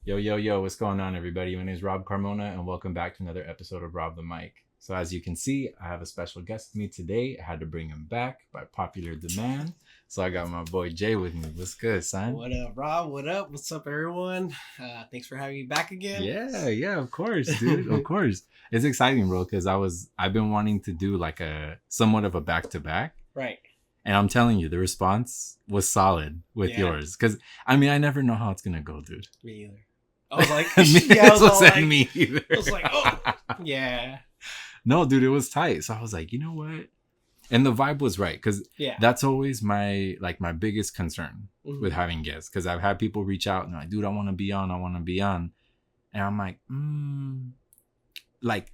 Yo, yo, yo, what's going on, everybody? My name is Rob Carmona, and welcome back to another episode of Rob the Mic. So, as you can see, I have a special guest with me today. I had to bring him back by popular demand. So, I got my boy Jay with me. What's good, son? What up, Rob? What up? What's up, everyone? Thanks for having me back again. Yeah, of course, dude. Of course. It's exciting, bro, because I've been wanting to do like a somewhat of a back to back. Right. And I'm telling you, the response was solid with yours. Because, I mean, I never know how it's going to go, dude. Me either. I was like, me either. I was like, oh, yeah. No, dude, it was tight. So I was like, you know what? And the vibe was right. Because that's always my biggest concern with having guests. Because I've had people reach out and they're like, dude, I want to be on. And I'm like, like,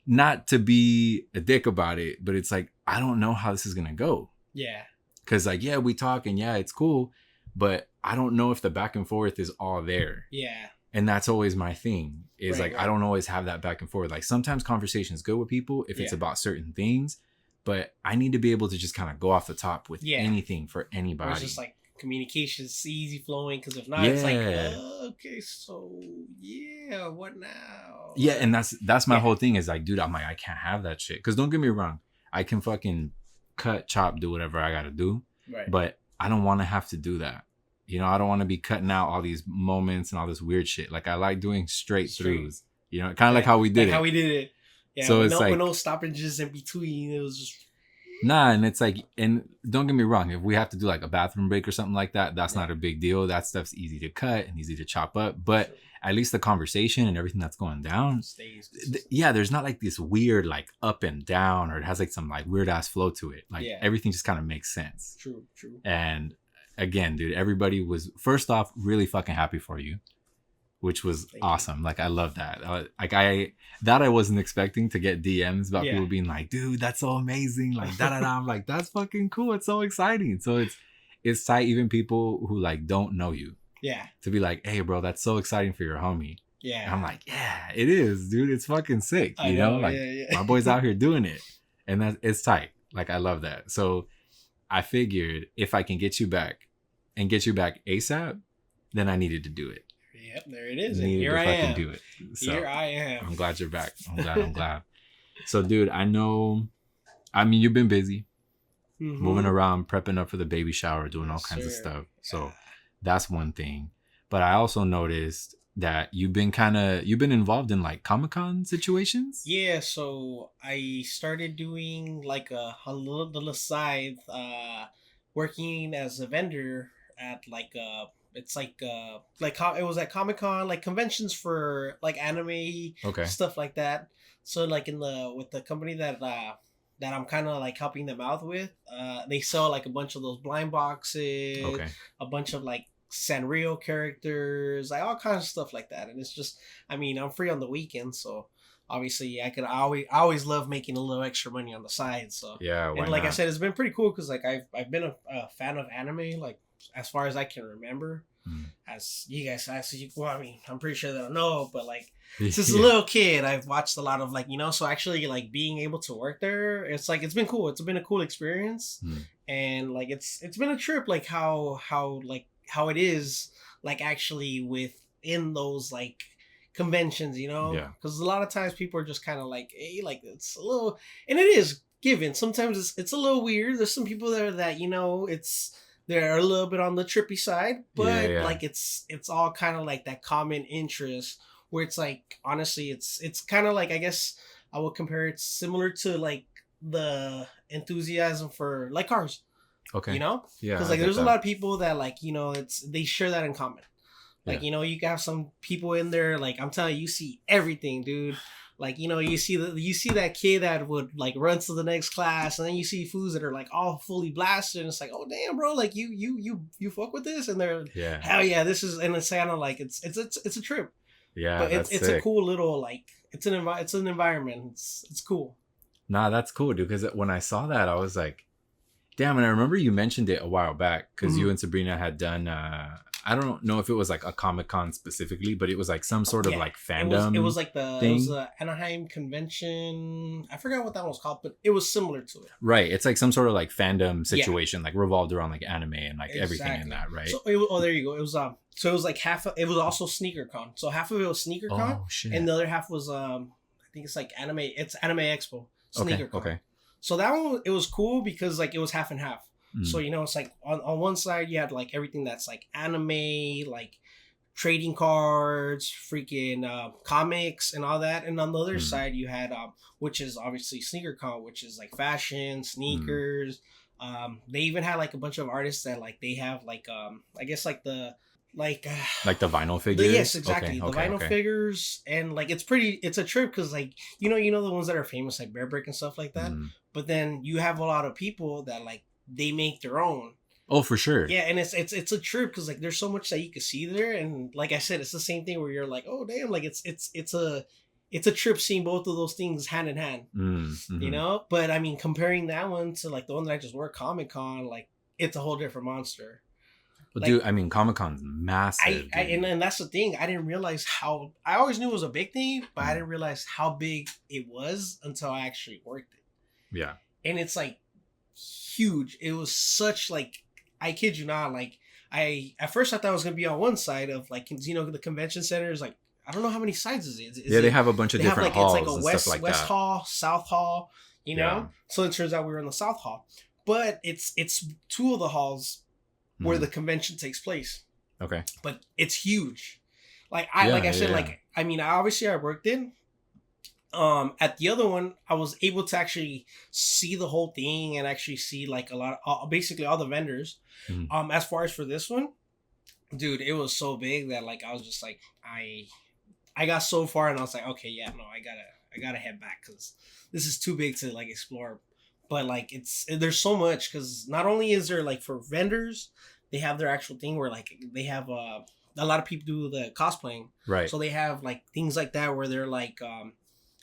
not to be a dick about it, but it's like, I don't know how this is going to go. Yeah. Because like, yeah, we talk and yeah, it's cool. But I don't know if the back and forth is all there. Yeah. And that's always my thing is I don't always have that back and forth. Like sometimes conversations go with people if it's about certain things, but I need to be able to just kind of go off the top with anything for anybody. It's just like communication's easy flowing. Cause if not, it's like, okay, so yeah, what now? Yeah. And that's my whole thing is like, dude, I'm like, I can't have that shit. Cause don't get me wrong. I can fucking cut, chop, do whatever I got to do. Right. But I don't want to have to do that. You know, I don't want to be cutting out all these moments and all this weird shit. Like I like doing straight throughs. You know, kind of like how we did it. Yeah. So with it's with no stoppages in between. It was just. Nah, and it's like, and don't get me wrong. If we have to do like a bathroom break or something like that, that's not a big deal. That stuff's easy to cut and easy to chop up. But at least the conversation and everything that's going down stays. There's not like this weird like up and down, or it has like some like weird ass flow to it. Like everything just kind of makes sense. True. And again, dude, everybody was first off really fucking happy for you, which was awesome. Like I love that. I wasn't expecting to get DMs about people being like, dude, that's so amazing. Like I'm like, that's fucking cool. It's so exciting. So it's tight. Even people who like don't know you. Yeah. To be like, hey, bro, that's so exciting for your homie. Yeah. And I'm like, yeah, it is, dude. It's fucking sick. You know? Like my boy's out here doing it, and it's tight. Like I love that. So I figured if I can get you back and get you back ASAP, then I needed to do it. Yep, there it is. And here I am. Do it. So here I am. I'm glad you're back. I'm glad. So, dude, I mean, you've been busy moving around, prepping up for the baby shower, doing all kinds of stuff. So that's one thing. But I also noticed that you've been involved in like Comic-Con situations. Yeah. So I started doing like a little side, working as a vendor at like it's like it was at Comic-Con, like conventions for like anime stuff like that. So like with the company that I'm kind of like helping them out with, they sell like a bunch of those blind boxes, a bunch of like Sanrio characters, like all kinds of stuff like that. And it's just, I mean, I'm free on the weekend, so obviously I always love making a little extra money on the side. So and like I said, it's been pretty cool because like I've been a fan of anime like as far as I can remember. As you guys, well, I mean, I'm pretty sure that I know, but like since a little kid, I've watched a lot of like, you know, so actually like being able to work there, it's like, it's been cool. It's been a cool experience. And like, it's been a trip, like how it is like actually within those like conventions, you know, because a lot of times people are just kind of like, hey, like it's a little, and it is given. Sometimes it's a little weird. There's some people there that, you know, they're a little bit on the trippy side, but like it's all kind of like that common interest where it's like, honestly, it's kind of like, I guess I would compare it similar to like the enthusiasm for like cars. Okay. You know? Yeah. Because like there's a lot of people that like, you know, they share that in common. Like, you know, you have some people in there, like I'm telling you, you see everything, dude. Like, you know, you see that kid that would like run to the next class, and then you see fools that are like all fully blasted, and it's like, oh damn, bro, like you fuck with this, and they're hell yeah, this is, and it's kind of like it's a trip. Yeah, but it's a cool little like it's an environment. It's cool. Nah, that's cool, dude. Because when I saw that, I was like, damn, and I remember you mentioned it a while back because you and Sabrina had done. I don't know if it was like a Comic-Con specifically, but it was like some sort of like fandom. It was like it was the Anaheim convention. I forgot what that one was called, but it was similar to it. Right. It's like some sort of like fandom situation, like revolved around like anime and like everything in that, right? So there you go. It was So it was like half. It was also sneaker con. So half of it was sneaker con, shit. and the other half was I think it's like anime. It's Anime Expo sneaker con. Okay. So that one, it was cool because like it was half and half. So, Mm. you know, it's like on one side you had like everything that's like anime, like trading cards, freaking comics and all that. And on the other side you had, which is obviously sneaker con, which is like fashion, sneakers. They even had like a bunch of artists that like, they have like, I guess like the, like the vinyl figures. yes, exactly. The vinyl figures. And like, it's a trip because like, you know, the ones that are famous, like Bear Brick and stuff like that. But then you have a lot of people that like, they make their own. Oh, for sure. Yeah, and it's a trip because like there's so much that you can see there, and like I said, it's the same thing where you're like, oh damn, like it's a trip seeing both of those things hand in hand, you know. But I mean, comparing that one to like the one that I just wore, Comic Con, like it's a whole different monster. Well, Like, dude, I mean, Comic Con's massive. and that's the thing. I didn't realize how. I always knew it was a big thing, but I didn't realize how big it was until I actually worked it. Yeah, and it's like huge. It was such like, I kid you not, like at first I thought it was gonna be on one side of like, you know, the convention center is like, I don't know how many sides is it. they have a bunch of different halls. It's like a west west hall, south hall, you know. So it turns out we were in the south hall, but it's two of the halls where the convention takes place. Okay, but it's huge. Like I said, like I mean, obviously I worked in. At the other one, I was able to actually see the whole thing and actually see like a lot of, basically all the vendors. As far as for this one, dude, it was so big that like I was just like, I got so far and I was like, okay, yeah, no, I gotta head back because this is too big to like explore. But like there's so much because not only is there like for vendors, they have their actual thing where like they have a lot of people do the cosplaying, right? So they have like things like that where they're like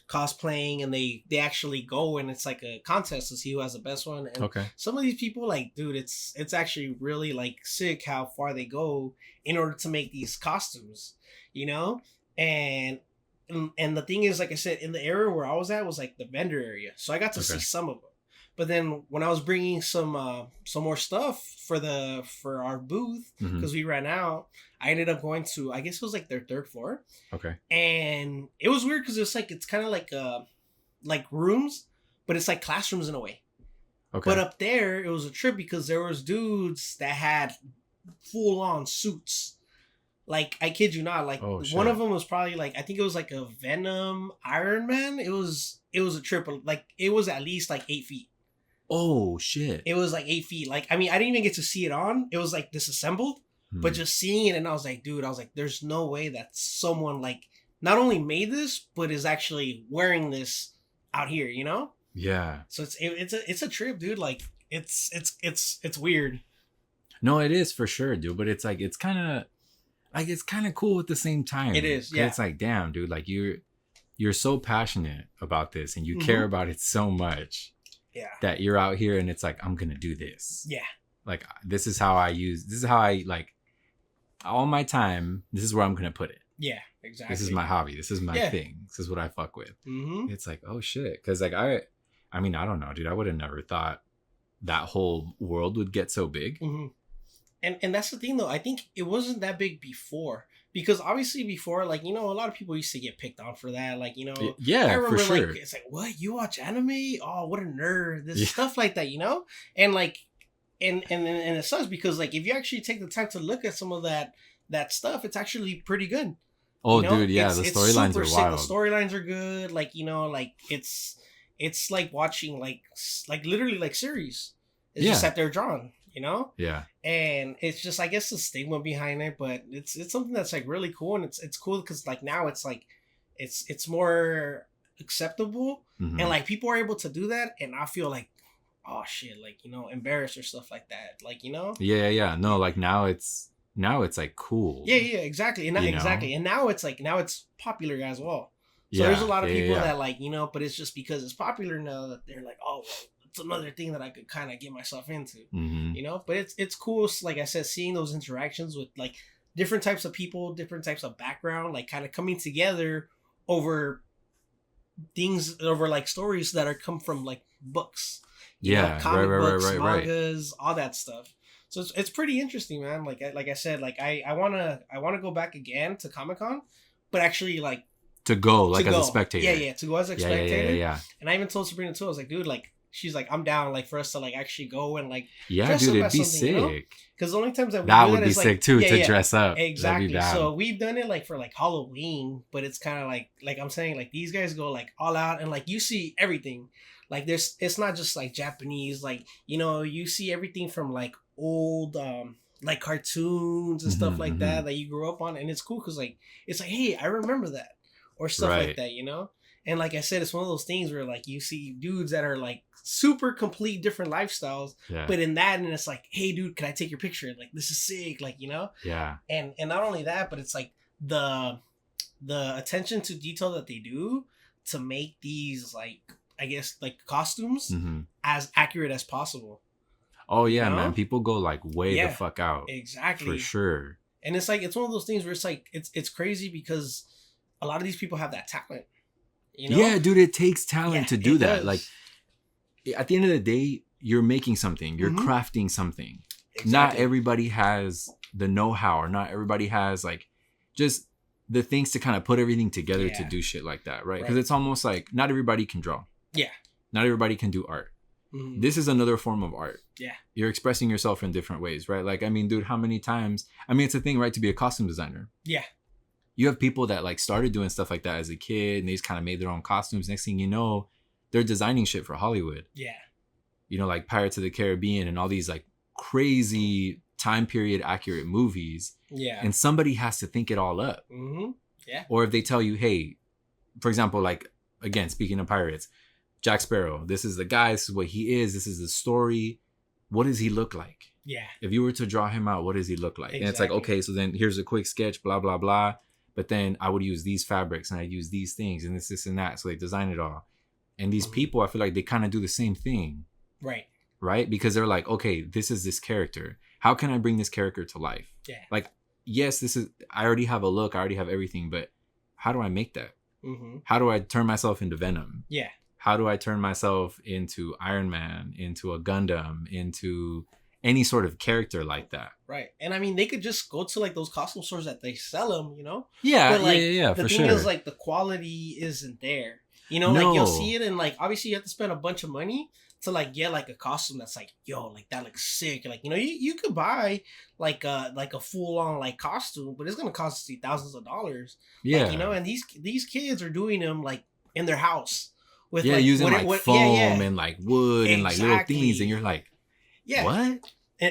cosplaying and they actually go and it's like a contest to see who has the best one. And some of these people, like, dude, it's actually really like sick how far they go in order to make these costumes, you know. And the thing is, like I said, in the area where I was at was like the vendor area, so I got to see some of them. But then when I was bringing some more stuff for our booth because we ran out, I ended up going to, I guess it was like their third floor. Okay. And it was weird because it's kind of like rooms, but it's like classrooms in a way. Okay. But up there, it was a trip because there was dudes that had full on suits. Like, I kid you not, like one of them was probably like, I think it was like a Venom Iron Man. It was a trip. Like, it was at least like 8 feet. Oh shit! It was like 8 feet. Like, I mean, I didn't even get to see it on. It was like disassembled, but just seeing it, and I was like, dude, there's no way that someone like not only made this, but is actually wearing this out here, you know? Yeah. So it's a trip, dude. Like, it's weird. No, it is for sure, dude. But it's kind of cool at the same time. It is. Yeah. It's like, damn, dude. Like you're so passionate about this, and you care about it so much. Yeah. That you're out here and it's like, I'm going to do this. Yeah. Like, this is how I like all my time. This is where I'm going to put it. Yeah, exactly. This is my hobby. This is my thing. This is what I fuck with. It's like, oh shit. Cause like, I mean, I don't know, dude. I would have never thought that whole world would get so big. And that's the thing though. I think it wasn't that big before. Because obviously before, like, you know, a lot of people used to get picked on for that. Like, you know, I remember, for sure. Like, it's like, what? You watch anime? Oh, what a nerd. This stuff like that, you know? And like, and it sucks because like, if you actually take the time to look at some of that stuff, it's actually pretty good. Oh, you know? Dude, yeah, the storylines are wild. The storylines are good. Like, you know, like it's like watching like literally like series. It's just that they're drawn. You know? Yeah. And it's just, I guess, the stigma behind it, but it's something that's like really cool, and it's cool because like now it's like it's more acceptable, and like people are able to do that, and I feel like, oh shit, like, you know, embarrassed or stuff like that, like, you know? Yeah. No, like now it's like cool. Yeah, exactly, and exactly, and now it's popular as well. So there's a lot of people that like, you know, but it's just because it's popular now that they're like, oh, it's another thing that I could kind of get myself into, you know. But it's cool, like I said, seeing those interactions with like different types of people, different types of background, like kind of coming together over things, over like stories that are come from like books, you know, comic books, mangas, all that stuff. So it's pretty interesting, man. Like I said, like I wanna go back again to Comic-Con, but actually like to go like to as go. a spectator. Yeah, to go as a Yeah, spectator. yeah. And I even told Sabrina too. I was like, dude, like she's like, I'm down, like for us to like actually go and like Yeah, dress dude, up it'd as be something, you know? sick. Because the only times that we That do would that be is sick like too to dress up. Exactly. That'd be bad. So we've done it like for like Halloween, but it's kind of like I'm saying, like these guys go like all out and like you see everything. Like it's not just like Japanese, like you know, you see everything from like old like cartoons and stuff like that you grew up on, and it's cool because like it's like, hey, I remember that, or stuff like that, you know. And like I said, it's one of those things where like you see dudes that are like super complete different lifestyles, but in that, and it's like, hey, dude, can I take your picture? Like this is sick, like, you know. Yeah. And not only that, but it's like the attention to detail that they do to make these like, I guess, like costumes as accurate as possible. Oh yeah, you know? man. People go like way the fuck out. Exactly. For sure. And it's like it's one of those things where it's like it's crazy because a lot of these people have that talent. You know? Yeah, dude, it takes talent to do that. Does. Like at the end of the day, you're making something, you're crafting something. Exactly. Not everybody has the know-how, or not everybody has like just the things to kind of put everything together to do shit like that, right? Because it's almost like not everybody can draw. Yeah. Not everybody can do art. This is another form of art. Yeah. You're expressing yourself in different ways, right? Like, I mean, dude, how many times, I mean, it's a thing, right? To be a costume designer. Yeah. You have people that like started doing stuff like that as a kid and they just kind of made their own costumes. Next thing you know, they're designing shit for Hollywood. Yeah. You know, like Pirates of the Caribbean and all these like crazy time period accurate movies. Yeah. And somebody has to think it all up. Yeah. Or if they tell you, hey, for example, like, again, speaking of pirates, Jack Sparrow, this is the guy, this is what he is, this is the story. What does he look like? Yeah. If you were to draw him out, what does he look like? Exactly. And it's like, okay, so then here's a quick sketch, blah, blah, blah. But then I would use these fabrics and I use these things and this and that. So they design it all. And these people, I feel like they kind of do the same thing. Right. Right? Because they're like, okay, this is this character. How can I bring this character to life? Yeah. Like, yes, I already have a look, I already have everything, but how do I make that? How do I turn myself into Venom? Yeah. How do I turn myself into Iron Man, into a Gundam, into any sort of character like that? Right. And I mean, they could just go to like those costume stores that they sell them, you know? Yeah, but, like, yeah, for sure. The thing is, like, the quality isn't there. You know, like, you'll see it and, like, obviously you have to spend a bunch of money to, like, get, like, a costume that's, like, yo, like, that looks sick. Like, you know, you could buy, like a full-on, like, costume, but it's going to cost you thousands of dollars. Yeah. Like, you know, and these kids are doing them, like, in their house. With, like, using foam and like wood and like little things, and you're like, what? And,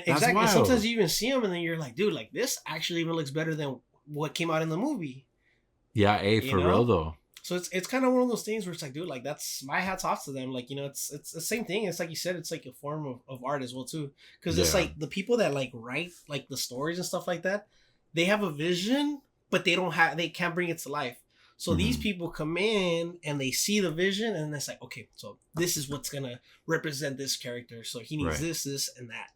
exactly. And sometimes you even see them, and then you're like, dude, like this actually even looks better than what came out in the movie. Yeah, for real though. So it's kind of one of those things where it's like, dude, like that's my hats off to them. Like, you know, it's the same thing. It's like you said, it's like a form of art as well too, because it's like the people that like write like the stories and stuff like that, they have a vision, but they can't bring it to life. So these people come in and they see the vision and it's like, okay, so this is what's going to represent this character. So he needs this, and that.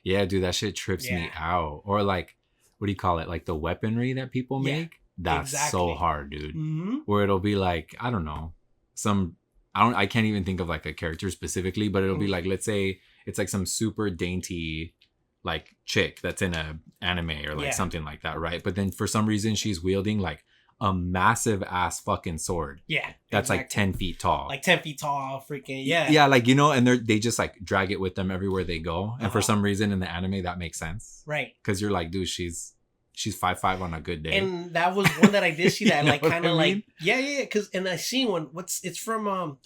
Yeah, dude, that shit trips me out. Or like, what do you call it? Like the weaponry that people make? That's so hard, dude. Where it'll be like, I don't know, I can't even think of like a character specifically, but it'll be like, let's say it's like some super dainty like chick that's in a anime or like something like that, right? But then for some reason she's wielding like a massive ass fucking sword. Yeah. That's like 10 feet tall. Like 10 feet tall, freaking, yeah. Yeah, like, you know, and they just like drag it with them everywhere they go. And for some reason in the anime, that makes sense. Right. Because you're like, dude, she's 5'5" on a good day. And that was one that I did see that like kind of like, yeah. Because, and I seen one, it's from,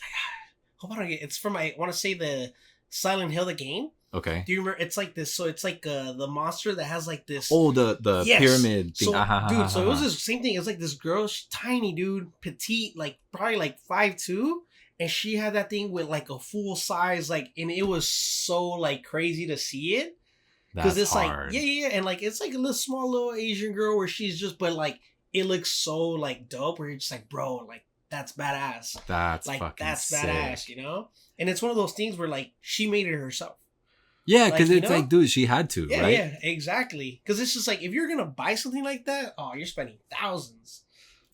it's from, I want to say the Silent Hill, the game. Okay. Do you remember? It's like this. So it's like the monster that has like this. Oh, the pyramid thing. So, dude, so it was the same thing. It's like this girl, she's tiny, dude, petite, like probably like 5'2", and she had that thing with like a full size, like, and it was so like crazy to see it. Because it's hard. Like, yeah, and like it's like a little small little Asian girl where she's just, but like it looks so like dope. Where you're just like, bro, like that's badass. That's like fucking that's sick. Badass, you know. And it's one of those things where like she made it herself. Yeah, because like, it's like, dude, she had to, right? Yeah, exactly. Because it's just like, if you're going to buy something like that, oh, you're spending thousands.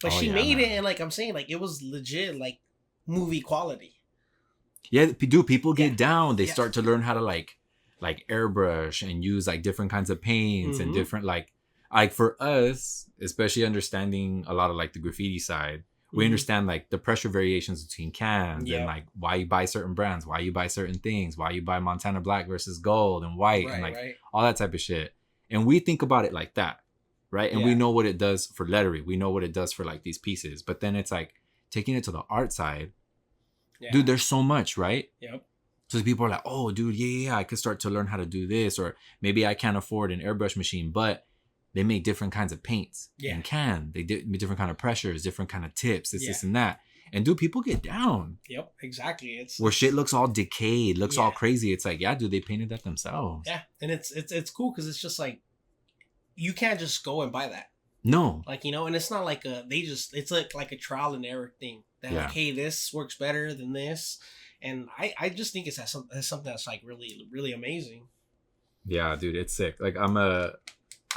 But she made it, and like I'm saying, like it was legit, like movie quality. Yeah, dude, people get down. They start to learn how to like like airbrush and use like different kinds of paints and Mhm. different like for us, especially understanding a lot of like the graffiti side, we Mhm. understand like the pressure variations between cans and Yep. like why you buy certain brands, why you buy certain things, why you buy Montana Black versus gold and white and like Right. all that type of shit. And we think about it like that, right? And we Yeah. know what it does for lettering. We know what it does for like these pieces. But then it's like taking it to the art side, Yeah. dude, there's so much, right? Yep. So people are like, oh, dude, yeah, I could start to learn how to do this. Or maybe I can't afford an airbrush machine, but they make different kinds of paints and they do different kind of pressures, different kind of tips, this and that. And dude, people get down. Yep, exactly. It's where shit looks all decayed, looks all Yeah. crazy. It's like, yeah, dude, they painted that themselves. Yeah, and it's cool because it's just like you can't just go and buy that. No. Like, you know, and it's not like it's like a trial and error thing. That Yeah. like, hey, this works better than this. And I just think it's something that's like really, really amazing. Yeah, dude, it's sick. Like I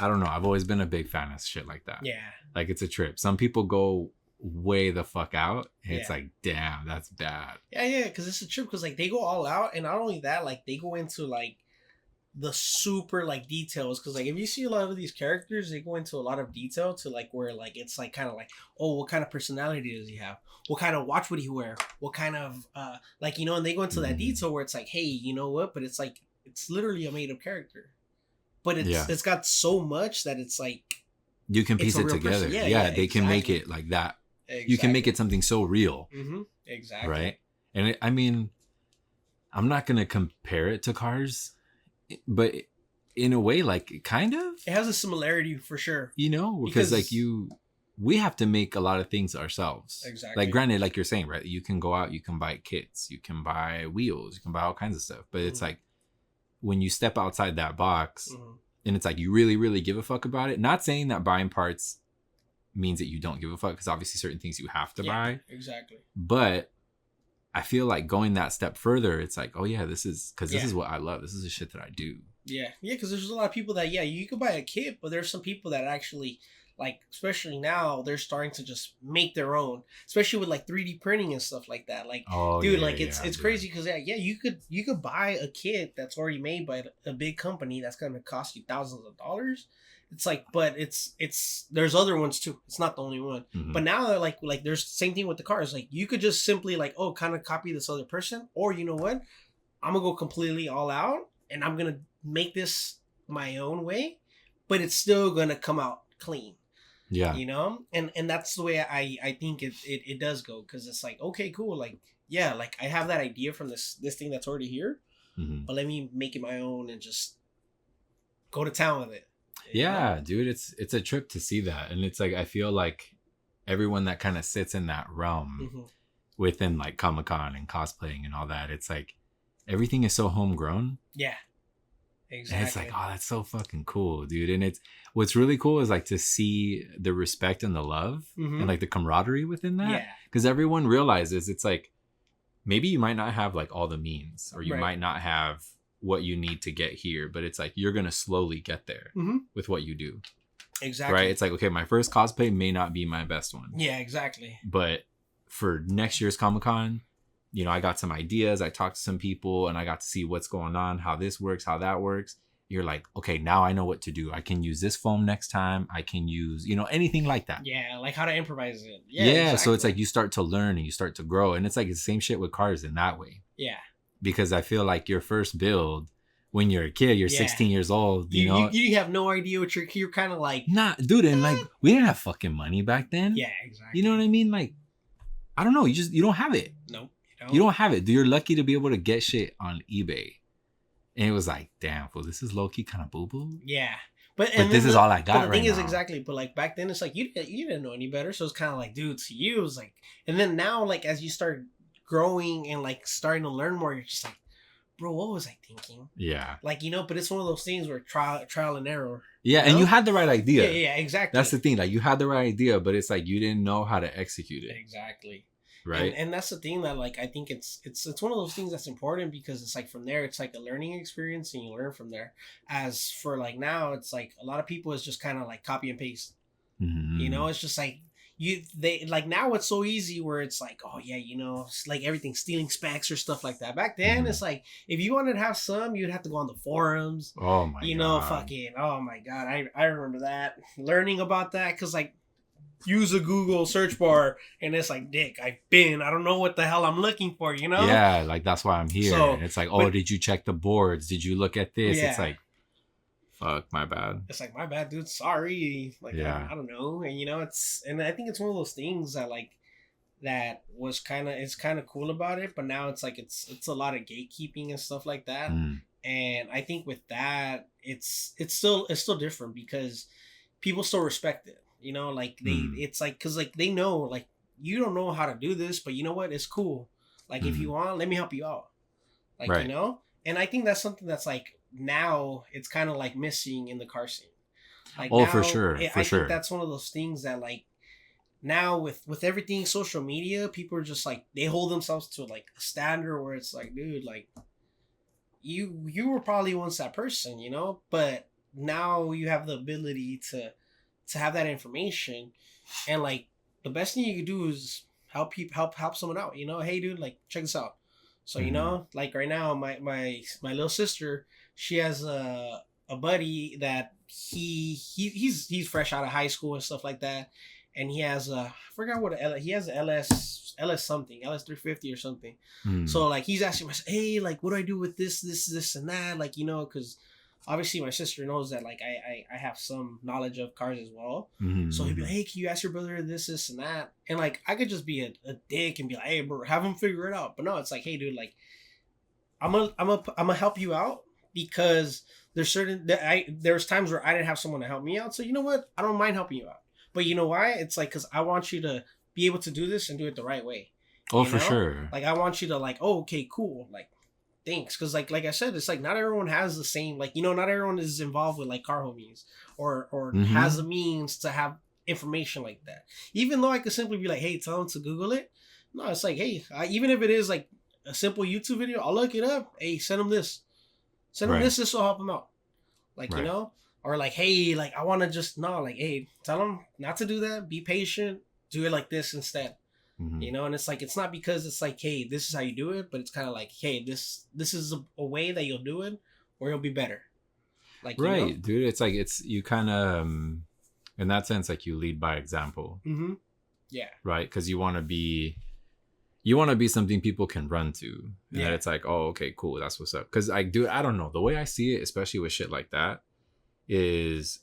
don't know. I've always been a big fan of shit like that. Yeah. Like it's a trip. Some people go way the fuck out. And it's Yeah. like, damn, that's bad. Yeah, because it's a trip. Because like they go all out, and not only that, like they go into like the super like details. Because like if you see a lot of these characters, they go into a lot of detail to like where like it's like kind of like, oh, what kind of personality does he have? What kind of watch would he wear? What kind of like, you know? And they go into that detail where it's like, hey, you know what? But it's like it's literally a made up character. But it's got so much that it's like you can piece it together. Yeah, they can make it like that. Exactly. You can make it something so real. Mm-hmm. Exactly. Right. And I mean, I'm not gonna compare it to cars, but in a way, like kind of. It has a similarity for sure. You know, because like we have to make a lot of things ourselves. Exactly. Like granted, like you're saying, right? You can go out, you can buy kits, you can buy wheels, you can buy all kinds of stuff. But it's like when you step outside that box and it's like you really, really give a fuck about it. Not saying that buying parts means that you don't give a fuck, because obviously certain things you have to buy. Exactly. But I feel like going that step further, it's like, oh yeah, this is what I love. This is the shit that I do. Yeah, because there's a lot of people that you could buy a kit, but there's some people that actually like, especially now, they're starting to just make their own, especially with like 3D printing and stuff like that. Like, dude, like it's crazy because you could buy a kit that's already made by a big company that's gonna cost you thousands of dollars. It's like, but it's there's other ones too. It's not the only one. Mm-hmm. But now they're like there's same thing with the cars. Like you could just simply like, oh, kind of copy this other person, or you know what, I'm gonna go completely all out and I'm gonna make this my own way, but it's still gonna come out clean. Yeah, you know, and that's the way I think it does go, because it's like, okay, cool, like yeah, like I have that idea from this thing that's already here, but let me make it my own and just go to town with it. Yeah, dude, it's a trip to see that. And it's like I feel like everyone that kind of sits in that realm within like Comic-Con and cosplaying and all that, it's like everything is so homegrown. Yeah. Exactly. And it's like, oh, that's so fucking cool, dude. And it's what's really cool is like to see the respect and the love and like the camaraderie within that. Yeah. Because everyone realizes it's like maybe you might not have like all the means, or you might not have what you need to get here, but it's like you're gonna slowly get there with what you do. Exactly. Right? It's like, okay, my first cosplay may not be my best one. Yeah, exactly. But for next year's Comic-Con, you know, I got some ideas, I talked to some people, and I got to see what's going on, how this works, how that works. You're like, okay, now I know what to do. I can use this foam next time. I can use, you know, anything like that. Yeah, like how to improvise it. Yeah, exactly. So it's like you start to learn and you start to grow. And it's like the same shit with cars in that way. Yeah. Because I feel like your first build, when you're a kid, you're 16 years old, you know. You have no idea what you're kind of like. Nah, dude, and like, we didn't have fucking money back then. Yeah, exactly. You know what I mean? Like, I don't know. You don't have it. Nope. You don't have it. You're lucky to be able to get shit on eBay. And it was like, damn, well, this is low-key kind of boo-boo. Yeah. But this is all I got right now. The thing is, exactly, but like back then, it's like, you didn't know any better. So it's kind of like, dude, to you, it was like, and then now, like, as you start growing and like starting to learn more, you're just like, bro, what was I thinking? Yeah. Like, you know, but it's one of those things where trial and error. Yeah, and you had the right idea. Yeah, exactly. That's the thing. Like, you had the right idea, but it's like you didn't know how to execute it. Exactly. Right. And that's the thing that, like, I think it's one of those things that's important, because it's like from there, it's like a learning experience and you learn from there. As for like now, it's like a lot of people is just kind of like copy and paste. Mm-hmm. You know, it's just like, they like now it's so easy where it's like, oh yeah, you know, it's like everything stealing specs or stuff like that. Back then it's like if you wanted to have some, you'd have to go on the forums. Oh my you god. know, fucking oh my god. I remember that. Learning about that because like use a Google search bar and it's like, dick, I don't know what the hell I'm looking for, you know? Yeah, like that's why I'm here. So, and it's like, oh, did you check the boards? Did you look at this? Yeah. It's like, fuck, my bad. It's like, my bad, dude. Sorry. Like, Yeah. I don't know. And you know, and I think it's one of those things that like that was it's kind of cool about it, but now it's like it's a lot of gatekeeping and stuff like that. And I think with that, it's still different because people still respect it. You know, like it's like because like they know like you don't know how to do this, but you know what? It's cool. Like if you want, let me help you out. Like you know, and I think that's something that's like now it's kind of like missing in the car scene. Like now, for sure, I think that's one of those things that like now with everything social media, people are just like they hold themselves to like a standard where it's like, dude, like you were probably once that person, you know, but now you have the ability to have that information, and like the best thing you can do is help someone out, you know. Hey dude, like check this out. So you know, like right now my little sister, she has a buddy that he's fresh out of high school and stuff like that, and he has I forgot what he has a LS something, LS 350 or something. So like he's asking me, hey, like what do I do with this and that, like, you know, because obviously my sister knows that like I have some knowledge of cars as well. So he'd be like, hey, can you ask your brother this and that? And like I could just be a dick and be like, hey bro, have him figure it out. But no, it's like, hey dude, like I'm gonna help you out because there's times where I didn't have someone to help me out. So you know what? I don't mind helping you out. But you know why? It's like because I want you to be able to do this and do it the right way. Oh, for sure. Like I want you to like, oh, okay, cool. Like thanks, because like I said, it's like not everyone has the same, like, you know, not everyone is involved with like car homies or has the means to have information like that. Even though I could simply be like, hey, tell them to Google it. No, it's like, hey, even if it is like a simple YouTube video, I'll look it up. Hey, send them this. Send them this will help them out. Like, you know, or like, hey, like I want to just like, hey, tell them not to do that. Be patient. Do it like this instead. You know, and it's like it's not because it's like, hey, this is how you do it, but it's kind of like, hey, this is a way that you'll do it or you'll be better. Like, right, you know? Dude, it's like you kind of in that sense, like you lead by example. Yeah, right, because you want to be something people can run to. And that it's like, oh, okay, cool, that's what's up. Because I don't know, the way I see it, especially with shit like that, is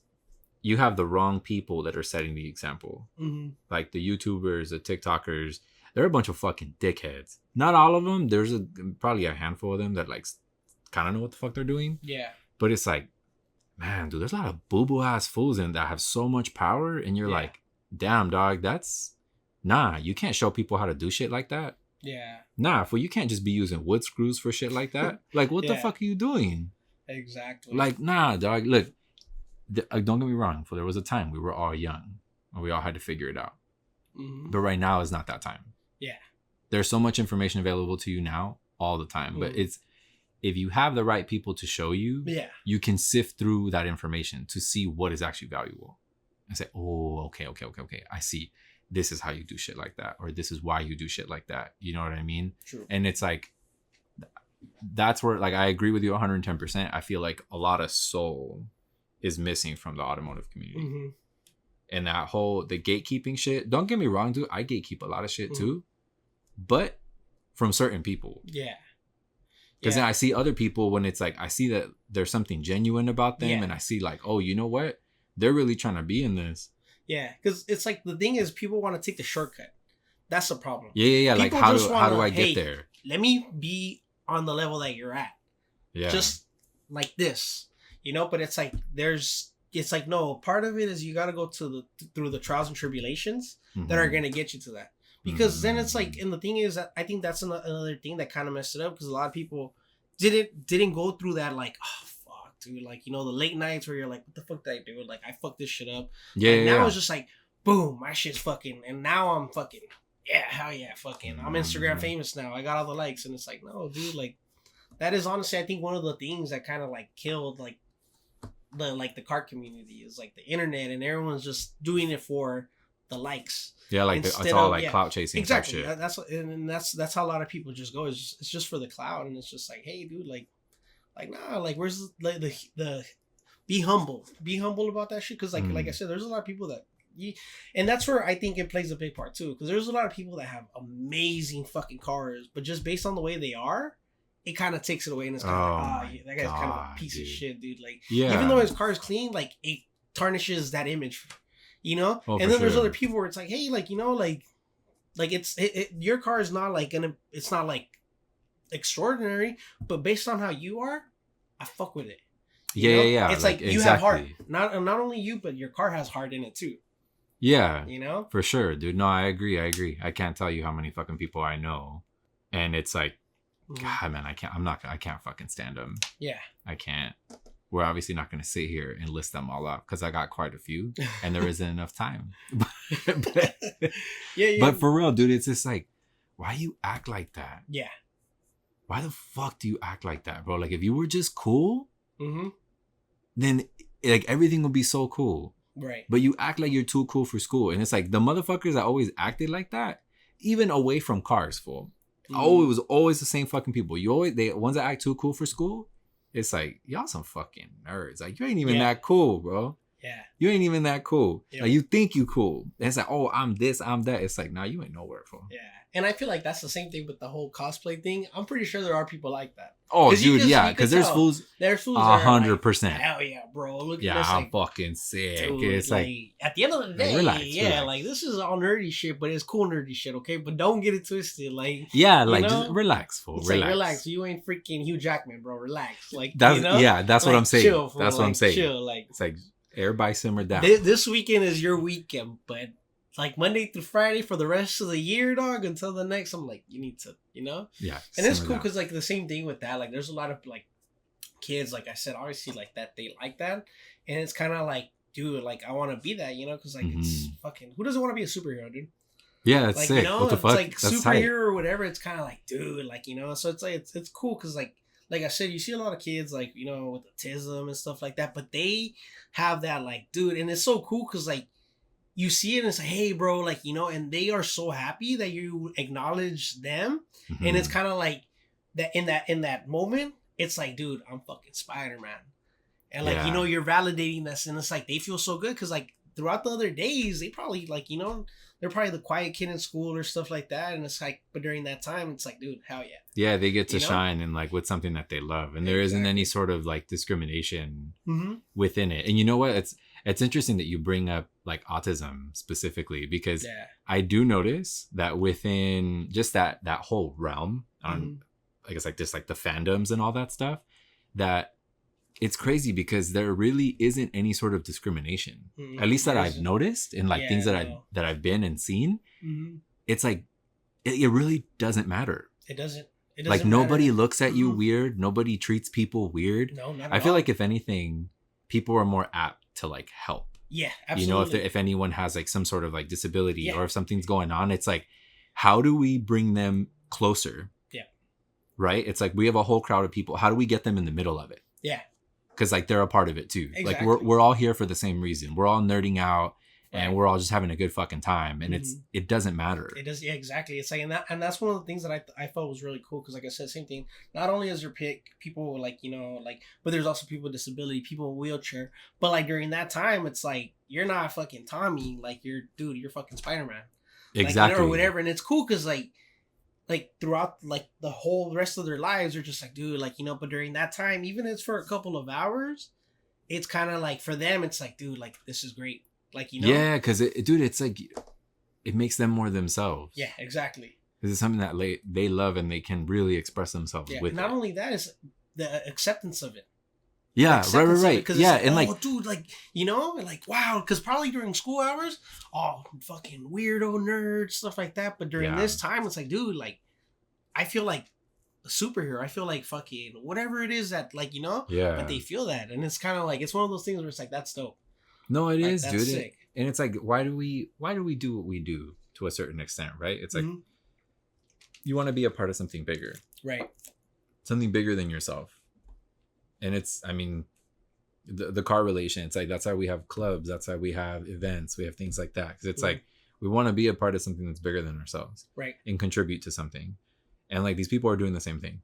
you have the wrong people that are setting the example. Like the YouTubers, the TikTokers, they're a bunch of fucking dickheads. Not all of them. There's probably a handful of them that like kind of know what the fuck they're doing. Yeah. But it's like, man, dude, there's a lot of boo-boo ass fools in that have so much power, and you're like, damn, dog, you can't show people how to do shit like that. Yeah. Nah, you can't just be using wood screws for shit like that. Like, what the fuck are you doing? Exactly. Like, nah, dog, look. Don't get me wrong. There was a time we were all young and we all had to figure it out. But right now is not that time. Yeah. There's so much information available to you now all the time. But it's if you have the right people to show you, you can sift through that information to see what is actually valuable and say, oh, okay. I see. This is how you do shit like that, or this is why you do shit like that. You know what I mean? True. And it's like, that's where, like, I agree with you 110%. I feel like a lot of soul is missing from the automotive community. And that whole the gatekeeping shit, don't get me wrong, dude, I gatekeep a lot of shit too, but from certain people. Because then I see other people, when it's like I see that there's something genuine about them, and I see like, oh, you know what, they're really trying to be in this. Because it's like the thing is, people want to take the shortcut. That's the problem. Like how do I get there? Let me be on the level that you're at. Just like this. You know, but it's like it's like, no, part of it is you got to go through the trials and tribulations that are going to get you to that. Because then it's like, and the thing is that I think that's another thing that kind of messed it up, because a lot of people didn't go through that, like, oh fuck, dude, like, you know, the late nights where you're like, what the fuck did I do? Like, I fucked this shit up. Now it's just like, boom, my shit's fucking, and now I'm fucking, hell yeah, fucking, I'm Instagram famous now. I got all the likes, and it's like, no, dude, like, that is honestly, I think, one of the things that kind of like killed like the car community is like the internet, and everyone's just doing it for the likes. Yeah, like it's all like clout chasing. Exactly. Type shit. That's how a lot of people just go. It's just for the clout, and it's just like, hey, dude, like nah, like where's like the be humble about that shit, because like I said, there's a lot of people that. And that's where I think it plays a big part too, because there's a lot of people that have amazing fucking cars, but just based on the way they are, it kind of takes it away, and it's kind of like, that guy's kind of a piece of shit, dude. Like, even though his car is clean, like it tarnishes that image, you know. And then there's other people where it's like, hey, like, you know, like your car is not like it's not like extraordinary, but based on how you are, I fuck with it. Yeah. It's like you have heart. Not only you, but your car has heart in it too. Yeah. You know? For sure, dude. No, I agree. I can't tell you how many fucking people I know. And it's like, God, man, I can't fucking stand them. Yeah. I can't. We're obviously not going to sit here and list them all out because I got quite a few and there isn't enough time. but, but for real, dude, it's just like, why you act like that? Yeah. Why the fuck do you act like that, bro? Like, if you were just cool, then like everything would be so cool. Right. But you act like you're too cool for school. And it's like the motherfuckers that always acted like that, even away from cars, fool. Oh, it was always the same fucking people. The ones that act too cool for school, it's like, y'all some fucking nerds. Like, you ain't even that cool, bro. Yeah. You ain't even that cool. Yep. Like, you think you cool. And it's like, oh, I'm this, I'm that. It's like, nah, you ain't nowhere, fool. Yeah. And I feel like that's the same thing with the whole cosplay thing. I'm pretty sure there are people like that. Oh, dude, yeah. Because there's fools. There's fools 100%. Like, hell yeah, bro. Look at this. Yeah, I'm fucking sick. Dude, it's like, at the end of the day, relax. Like, this is all nerdy shit, but it's cool nerdy shit, okay? But don't get it twisted. Like, yeah, like, just relax, fool. Relax. Like, relax. You ain't freaking Hugh Jackman, bro. Relax. Like, that's, you know? Yeah, that's like, what I'm saying. Chill, fool. That's what I'm saying. Chill. Like, it's like, everybody simmer down. This weekend is your weekend, but like Monday through Friday for the rest of the year, dog, until the next, I'm like, you need to, you know? Yeah. And it's cool because like the same thing with that, like there's a lot of like kids, like I said, obviously like that, they like that. And it's kind of like, dude, like I want to be that, you know? Because like it's fucking, who doesn't want to be a superhero, dude? Yeah, it's like, sick. You know, what the fuck? Like that's superhero tight. Or whatever. It's kind of like, dude, like, you know? So it's like, it's cool because like I said, you see a lot of kids like, you know, with autism and stuff like that, but they have that like, dude, and it's so cool because like, you see it and it's like, hey, bro, like, you know, and they are so happy that you acknowledge them. And it's kind of like that in that moment, it's like, dude, I'm fucking Spider-Man. And like, you know, you're validating this. And it's like, they feel so good because like throughout the other days, they probably like, you know, they're probably the quiet kid in school or stuff like that. And it's like, but during that time, it's like, dude, hell yeah. Yeah, they get to shine and like with something that they love. And there isn't any sort of like discrimination within it. And you know what? It's interesting that you bring up like autism specifically because I do notice that within just that whole realm, I guess like just like the fandoms and all that stuff, that it's crazy because there really isn't any sort of discrimination, at least that I've noticed in like things that I've been and seen. It's like it really doesn't matter. It doesn't like nobody matter. Looks at you weird. Nobody treats people weird. No, not at all. I feel like if anything, people are more apt to like help. Yeah, absolutely. You know, if anyone has like some sort of like disability or if something's going on, it's like, how do we bring them closer? Yeah. Right? It's like we have a whole crowd of people. How do we get them in the middle of it? Yeah. Because like they're a part of it too. Exactly. Like we're all here for the same reason. We're all nerding out and we're all just having a good fucking time. And it doesn't matter. It does. Yeah, exactly. It's like, and that's one of the things that I felt was really cool. Cause like I said, same thing. Not only is there people like, you know, like, but there's also people with disability, people in wheelchair. But like during that time, it's like, you're not fucking Tommy. Like you're fucking Spider-Man. Exactly. Like, or whatever. And it's cool. Cause like throughout like the whole rest of their lives, they're just like, dude, like, you know, but during that time, even if it's for a couple of hours, it's kind of like for them, it's like, dude, like this is great. Like, you know? Yeah, because dude, it's like, it makes them more themselves. Yeah, exactly. This is something that they love and they can really express themselves with. Not only that, is the acceptance of it. Yeah, right. Yeah, and like, oh, dude, like, you know, like, wow, because probably during school hours, oh, fucking weirdo nerds, stuff like that. But during this time, it's like, dude, like, I feel like a superhero. I feel like fucking whatever it is that, like, you know, but they feel that, and it's kind of like, it's one of those things where it's like, that's dope. No, it like, is, dude. Sick. And it's like, why do we do what we do to a certain extent, right? It's like you want to be a part of something bigger, right? Something bigger than yourself. And it's, I mean, the car relation. It's like that's why we have clubs. That's why we have events. We have things like that because it's like We want to be a part of something that's bigger than ourselves, right, and contribute to something. And like these people are doing the same thing.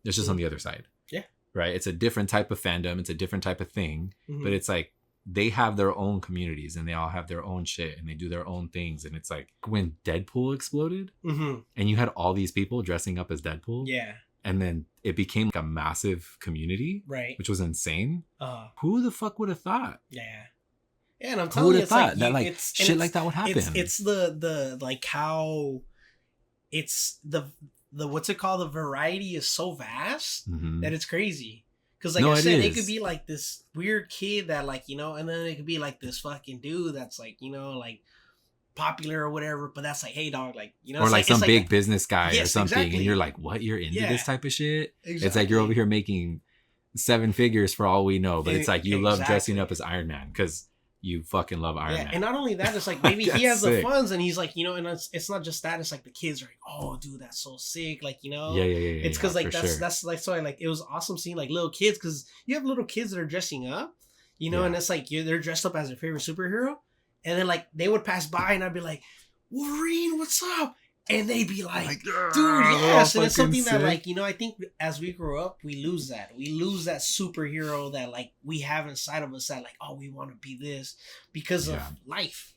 It's just on the other side. Yeah. Right. It's a different type of fandom. It's a different type of thing. Mm-hmm. But it's like they have their own communities and they all have their own shit and they do their own things. And it's like when Deadpool exploded and you had all these people dressing up as Deadpool. Yeah. And then it became like a massive community. Right. Which was insane. Who the fuck would have thought? Yeah. Yeah, and I'm telling you, it's like that like shit like that would happen. It's the like how it's the what's it called? The variety is so vast that it's crazy. Because like I said, it could be like this weird kid that like, you know, and then it could be like this fucking dude that's like, you know, like popular or whatever, but that's like, hey dog, like, you know, or like some like big business guy or something, exactly. and you're like, what, you're into this type of shit? Exactly. It's like you're over here making 7 figures for all we know, but it's like you love dressing up as Iron Man because you fucking love Iron Man. And not only that, it's like maybe he has the funds and he's like, you know, and it's not just that, it's like the kids are like, oh dude, that's so sick, like, you know. Yeah. It's because like that's like, so like it was awesome seeing like little kids, because you have little kids that are dressing up, you know, and it's like they're dressed up as their favorite superhero, and then like they would pass by and I'd be like, Wolverine, what's up? And they'd be like, dude, yes. And it's something that, like, you know, I think as we grow up, we lose that. We lose that superhero that, like, we have inside of us that, like, oh, we want to be this because of life.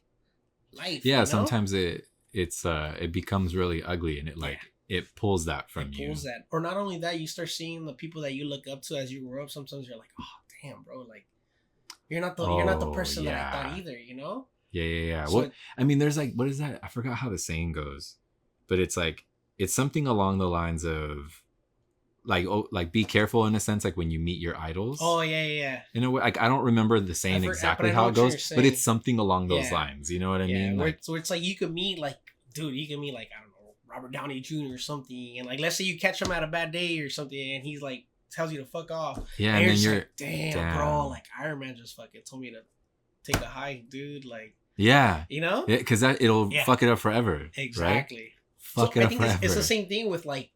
Yeah, you know? Sometimes it becomes really ugly, and it, like, it pulls that from you. It pulls that. Or not only that, you start seeing the people that you look up to as you grow up. Sometimes you're like, oh, damn, bro, like, you're not the person that I thought either, you know? Yeah. So, well, I mean, there's like, what is that? I forgot how the saying goes. But it's like, it's something along the lines of like, oh, like be careful in a sense, like when you meet your idols. Oh yeah. In a way, like I don't remember the saying exactly how it goes, but it's something along those lines. You know what I mean? Like, so it's like you could meet like, dude, you can meet like, I don't know, Robert Downey Jr. or something, and like let's say you catch him at a bad day or something, and he's like tells you to fuck off. Yeah, and then you're like, damn, bro, like Iron Man just fucking told me to take a hike, dude. Like, yeah, you know, because it'll fuck it up forever. Exactly. Right? So I think it's the same thing with like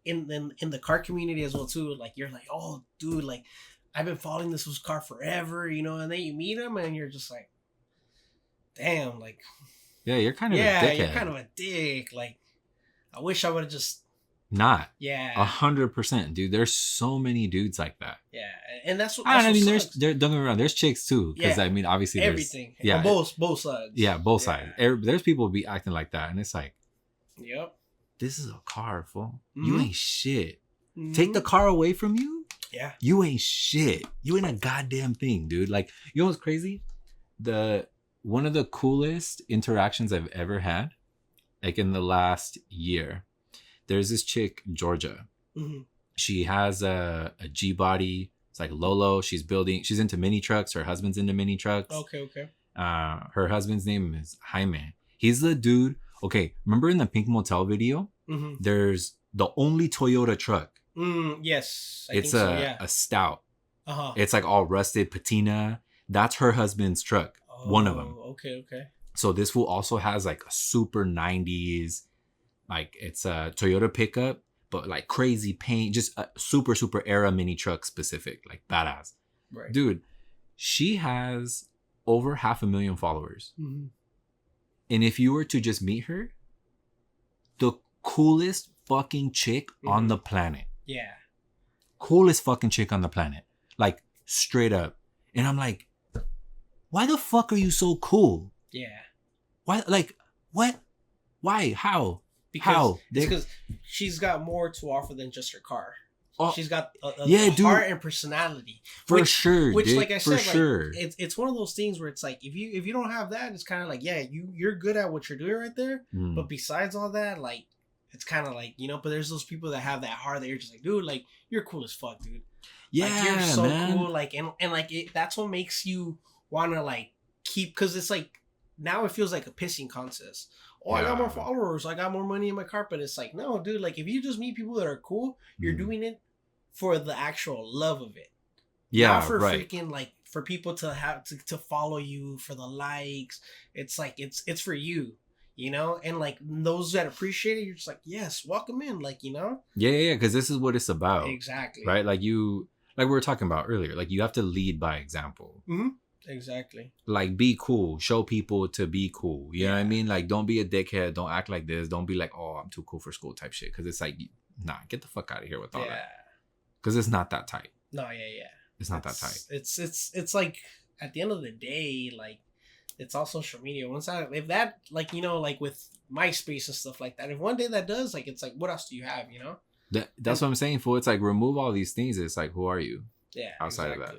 in the car community as well too. Like you're like, oh dude, like I've been following this car forever, you know, and then you meet him and you're just like, damn, like you're kind of a dickhead. You're kind of a dick. Like I wish I would have just not 100%, dude. There's so many dudes like that. Yeah, and that's what I mean. Don't get me wrong. There's chicks too, because I mean, obviously, everything. On both sides. Yeah, both sides. There's people be acting like that, and it's like, yep, this is a car, fool. You ain't shit. Take the car away from you. Yeah, you ain't shit. You ain't a goddamn thing, dude. Like, you know what's crazy? One of the coolest interactions I've ever had, like in the last year. There's this chick, Georgia. She has a G body. It's like Lolo. She's into mini trucks. Her husband's into mini trucks. Okay. Her husband's name is Jaime. He's the dude. Okay, remember in the Pink Motel video? There's the only Toyota truck. Yes. It's a Stout. It's like all rusted patina. That's her husband's truck. One of them. Okay. So this fool also has like a super 90s. Like it's a Toyota pickup, but like crazy paint, just a super era mini truck specific, like badass. Right. Dude, she has over 500,000 followers. And if you were to just meet her, the coolest fucking chick on the planet. Yeah. Coolest fucking chick on the planet. Like straight up. And I'm like, why the fuck are you so cool? Yeah. Why? Like, what? Why? How? Because she's got more to offer than just her car. She's got a heart and personality. For sure. Which, dude, like I said, sure. It's one of those things where it's like if you don't have that, it's kind of like you're good at what you're doing right there. But besides all that, like it's kind of like, you know. But there's those people that have that heart that you're just like, dude, like you're cool as fuck, dude. Yeah, like, you're so man. cool. Like and like that's what makes you want to like keep, because it's like now it feels like a pissing contest. Oh, I got more followers. I got more money in my car. But it's like, no, dude. Like, if you just meet people that are cool, you're doing it for the actual love of it. Yeah, not for freaking like for people to have to follow you for the likes. It's like it's for you, you know. And like those that appreciate it, you're just like, yes, welcome in. Like, you know. Yeah. Because this is what it's about. Exactly. Right. Like we were talking about earlier. Like you have to lead by example. Exactly. Like, be cool. Show people to be cool. You know what I mean? Like, don't be a dickhead. Don't act like this. Don't be like, oh, I'm too cool for school type shit. Because it's like, nah, get the fuck out of here with all that. Because it's not that tight. No, yeah. It's not that tight. It's like, at the end of the day, like, it's all social media. If that, like, you know, like with MySpace and stuff like that, if one day that does, like, it's like, what else do you have, you know? That's what I'm saying, fool. It's like, remove all these things. It's like, who are you? Yeah. Outside of that.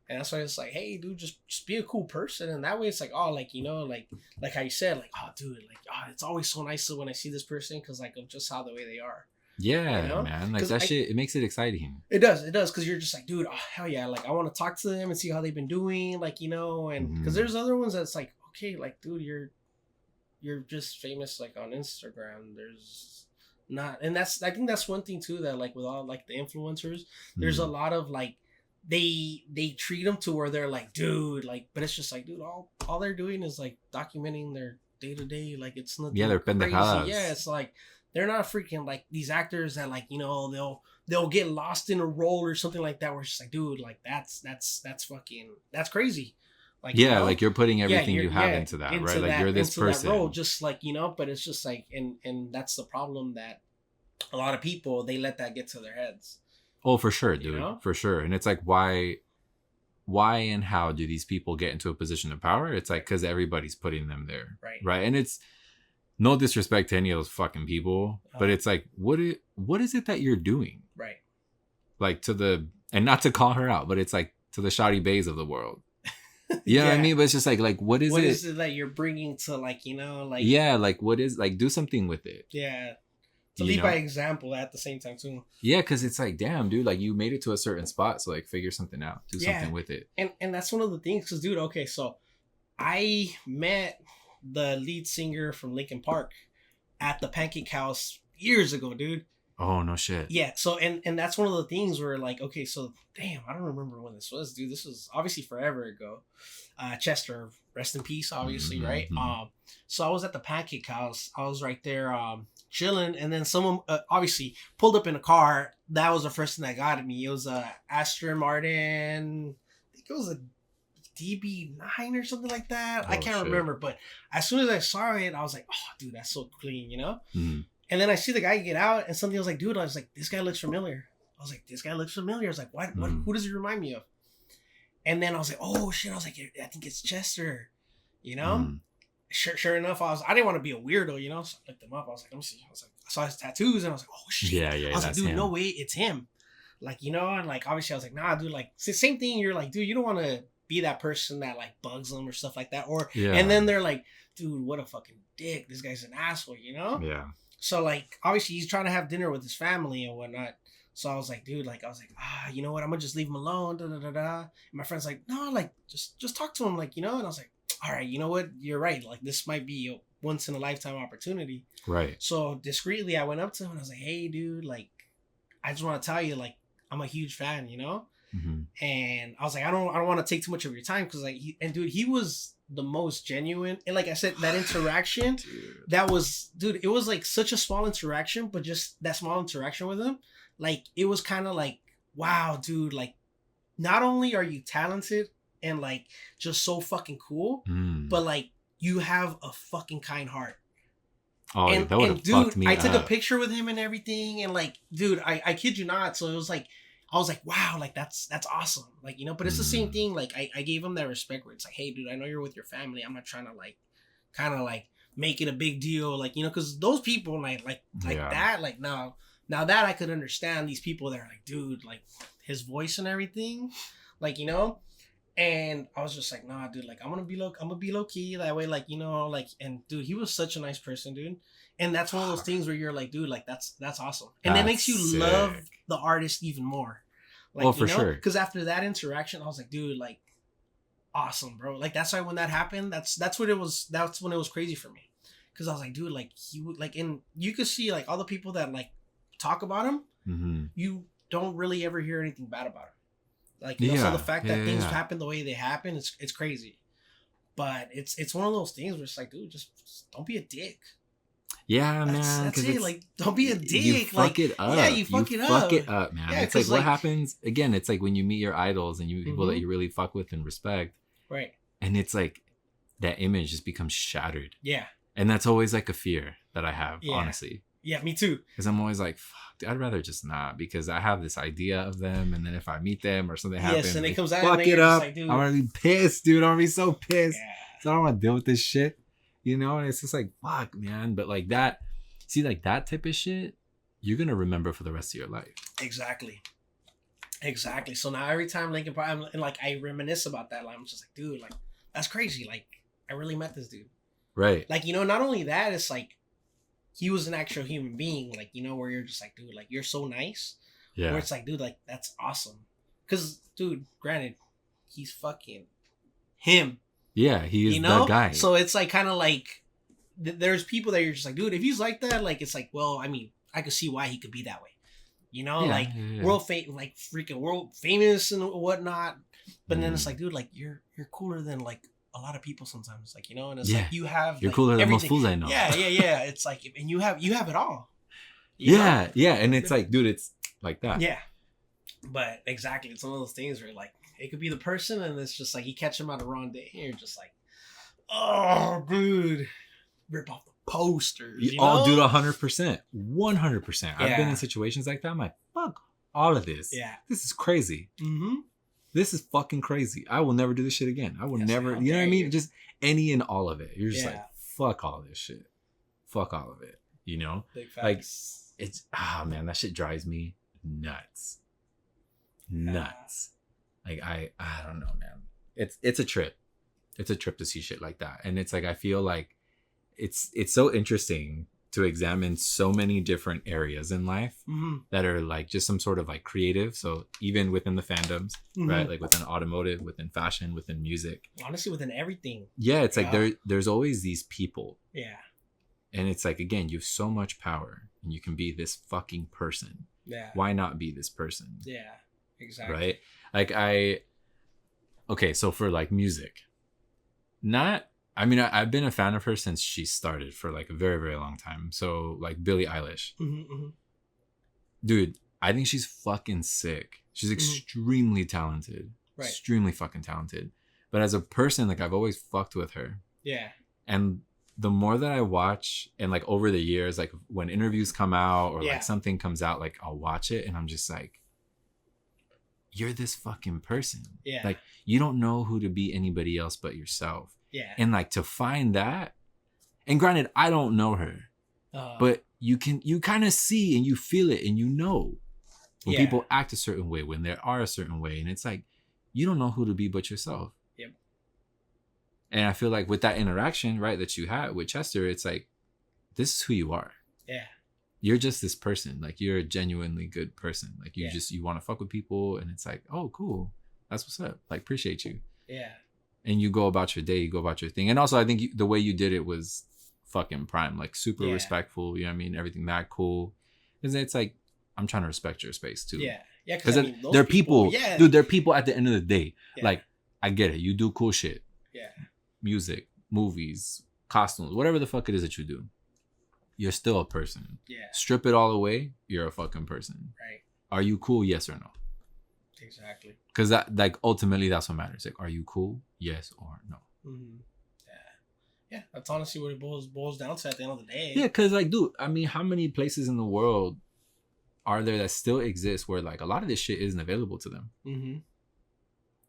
And that's why it's like, hey, dude, just be a cool person. And that way it's like, oh, like, you know, like how you said, like, oh, dude, like, oh, it's always so nice when I see this person because, like, of just how the way they are. Yeah, you know? Man. Like, that shit, it makes it exciting. It does. Because you're just like, dude, oh, hell yeah. Like, I want to talk to them and see how they've been doing. Like, you know, and because there's other ones that's like, okay, like, dude, you're just famous, like, on Instagram. There's not. And I think that's one thing, too, that, like, with all, like, the influencers, there's a lot of, like, they treat them to where they're like, dude, like, but it's just like, dude, all they're doing is like documenting their day to day, like, it's nothing. Yeah, they're pendejadas. Yeah, it's like they're not freaking like these actors that, like, you know, they'll get lost in a role or something like that. Where it's just like, dude, like that's fucking, that's crazy. Like, yeah, you know? Like you're putting everything you have into that, right? Like you're this person. That role, just like, you know, but it's just like, and that's the problem that a lot of people, they let that get to their heads. Oh, for sure, dude. You know? For sure. And it's like, why and how do these people get into a position of power? It's like, because everybody's putting them there. Right. And it's no disrespect to any of those fucking people, but it's like, what is it that you're doing? Right. Like and not to call her out, but it's like to the Shawty Bays of the world. You know what I mean? But it's just like what is it that you're bringing to, like, you know, like... Yeah, like, what is... Like, do something with it. Yeah. To lead by example at the same time, too. Yeah, because it's like, damn, dude, like, you made it to a certain spot, so, like, figure something out. Do something with it. And that's one of the things, because, dude, okay, so I met the lead singer from Linkin Park at the Pancake House years ago, dude. Oh, no shit. Yeah, so, and that's one of the things where, like, okay, so, damn, I don't remember when this was, dude. This was obviously forever ago. Chester, rest in peace, obviously, right? So I was at the Pancake House. I was right there chilling, and then someone obviously pulled up in a car. That was the first thing that got at me. It was a Aston Martin. I think it was a DB9 or something like that. I can't remember, but as soon as I saw it, I was like, oh, dude, that's so clean, you know? And then I see the guy get out, and something was like, dude, I was like, this guy looks familiar. I was like, this guy looks familiar. I was like, what? Who does he remind me of? And then I was like, oh shit. I was like, I think it's Chester, you know? Sure enough, I didn't want to be a weirdo, you know? So I looked him up. I was like, let me see. I was like, I saw his tattoos, and I was like, oh shit. Yeah. I was like, dude, no way, it's him. Like, you know, and like, obviously I was like, nah, dude, like, it's the same thing. You're like, dude, you don't want to be that person that like bugs them or stuff like that. Or, and then they're like, dude, what a fucking dick. This guy's an asshole, you know? Yeah. So, like, obviously, he's trying to have dinner with his family and whatnot. So I was like, dude, like, you know what? I'm gonna just leave him alone. Da da da da. And my friend's like, no, like, just talk to him, like, you know. And I was like, all right, you know what? You're right. Like, this might be a once in a lifetime opportunity. Right. So discreetly, I went up to him and I was like, hey, dude, like, I just want to tell you, like, I'm a huge fan, you know. And I was like, I don't want to take too much of your time because, like, he was the most genuine, and like I said, that interaction that was, dude, it was like such a small interaction, but just that small interaction with him, like, it was kind of like, wow, dude, like, not only are you talented and like just so fucking cool, but like you have a fucking kind heart. Oh, that would have fucked me up. I took a picture with him and everything, and like, dude, I kid you not. So it was like, I was like, wow, like that's awesome. Like, you know, but it's the same thing. Like, I gave him that respect where it's like, hey, dude, I know you're with your family. I'm not trying to like, kind of like make it a big deal. Like, you know, because those people like that, like now that I could understand these people that are like, dude, like his voice and everything, like, you know. And I was just like, nah, dude, like, I'm gonna be low key that way, like, you know, like, and dude, he was such a nice person, dude. And that's one of those things where you're like, dude, like, that's awesome. And that makes you love the artist even more. Like, oh, for sure. Because after that interaction, I was like, dude, like, awesome, bro. Like, that's why when that happened, that's when it was crazy for me. Because I was like, dude, like, he would, like, and you could see, like, all the people that, like, talk about him, you don't really ever hear anything bad about him. Like, you know, so the fact that things happen the way they happen, it's crazy. But it's one of those things where it's like, dude, just don't be a dick. Yeah, man. That's it. Like, don't be a dick. You fuck it up. Yeah, you fuck it up. Fuck it up, man. Yeah, it's like what happens, again, it's like when you meet your idols and people that you really fuck with and respect, Right. And it's like that image just becomes shattered. Yeah. And that's always like a fear that I have, Yeah. honestly. Yeah, me too. Because I'm always like, fuck, dude, I'd rather just not, because I have this idea of them, and then if I meet them or something happens, Yes, and it comes out fuck and it you're just up. like, dude. I'm gonna be pissed, dude. I'm gonna be so pissed. Yeah. So I don't want to deal with this shit, you know. And it's just like, fuck, man. But like that, see, like that type of shit, you're gonna remember for the rest of your life. Exactly. So now every time Linkin Park, and like I reminisce about that, like, I'm just like, dude, like that's crazy. Like I really met this dude. Right. Like, you know, not only that, it's like he was an actual human being. Like, you know, where you're just like, dude, like you're so nice. Yeah. Where it's like, dude, like that's awesome. Cause, dude, granted, he's fucking him. Yeah, he is, you know? the guy. So it's like kind of like there's people that you're just like, dude, if he's like that, like it's like, well, I mean, I could see why he could be that way. You know, Yeah, like yeah. like freaking world famous and whatnot. But then it's like, dude, like you're cooler than like a lot of people sometimes. Like, you know, and it's like you have you're like, cooler than everything. most fools I know. Yeah. It's like, and you have it all. Yeah, and it's like, dude, it's like that. Yeah. But exactly, it's one of those things where like it could be the person, and it's just like you catch him on the wrong day, and you're just like, oh, dude, rip off the posters. You know? Oh, dude, 100%, 100%. I've been in situations like that. I'm like, fuck all of this. Yeah, this is crazy. Mm-hmm. This is fucking crazy. I will never do this shit again. I will never. You know what I mean? Just any and all of it. You're just like, fuck all this shit. Fuck all of it. You know, like it's man, that shit drives me nuts. Nuts. Like I don't know, man. It's a trip. It's a trip to see shit like that. And it's like I feel like it's so interesting to examine so many different areas in life that are like just some sort of like creative. So even within the fandoms, right? Like within automotive, within fashion, within music. Honestly, within everything. Yeah, it's like there's always these people. Yeah. And it's like, again, you have so much power and you can be this fucking person. Yeah. Why not be this person? Yeah, exactly. Right? Like okay, so for like music, I've been a fan of her since she started for like a very, very long time. So like Billie Eilish. Dude, I think she's fucking sick. She's extremely talented. Right. Extremely fucking talented. But as a person, like I've always fucked with her. Yeah. And the more that I watch, and like over the years, like when interviews come out or like something comes out, like I'll watch it and I'm just like, you're this fucking person. Yeah. Like you don't know who to be anybody else but yourself. Yeah. And like to find that, and granted, I don't know her, but you kind of see and you feel it and you know when people act a certain way, when they are a certain way. And it's like, you don't know who to be but yourself. Yep. And I feel like with that interaction, right, that you had with Chester, it's like, this is who you are. Yeah. You're just this person. Like you're a genuinely good person. Like you want to fuck with people. And it's like, oh, cool. That's what's up. Like, appreciate you. Yeah. And you go about your day, you go about your thing. And also I think the way you did it was fucking prime, like super respectful. You know what I mean? Everything that cool. Because it's like, I'm trying to respect your space too. Yeah. Yeah. Because there are people, dude, there are people at the end of the day. Yeah. Like, I get it. You do cool shit. Yeah. Music, movies, costumes, whatever the fuck it is that you do. You're still a person. Yeah. Strip it all away, you're a fucking person. Right. Are you cool? Yes or no? Exactly. Because that, like, ultimately, that's what matters. Like, are you cool? Yes or no? Mm-hmm. Yeah, that's honestly what it boils down to at the end of the day. Yeah, because, like, dude, I mean, how many places in the world are there that still exist where, like, a lot of this shit isn't available to them? Mm-hmm.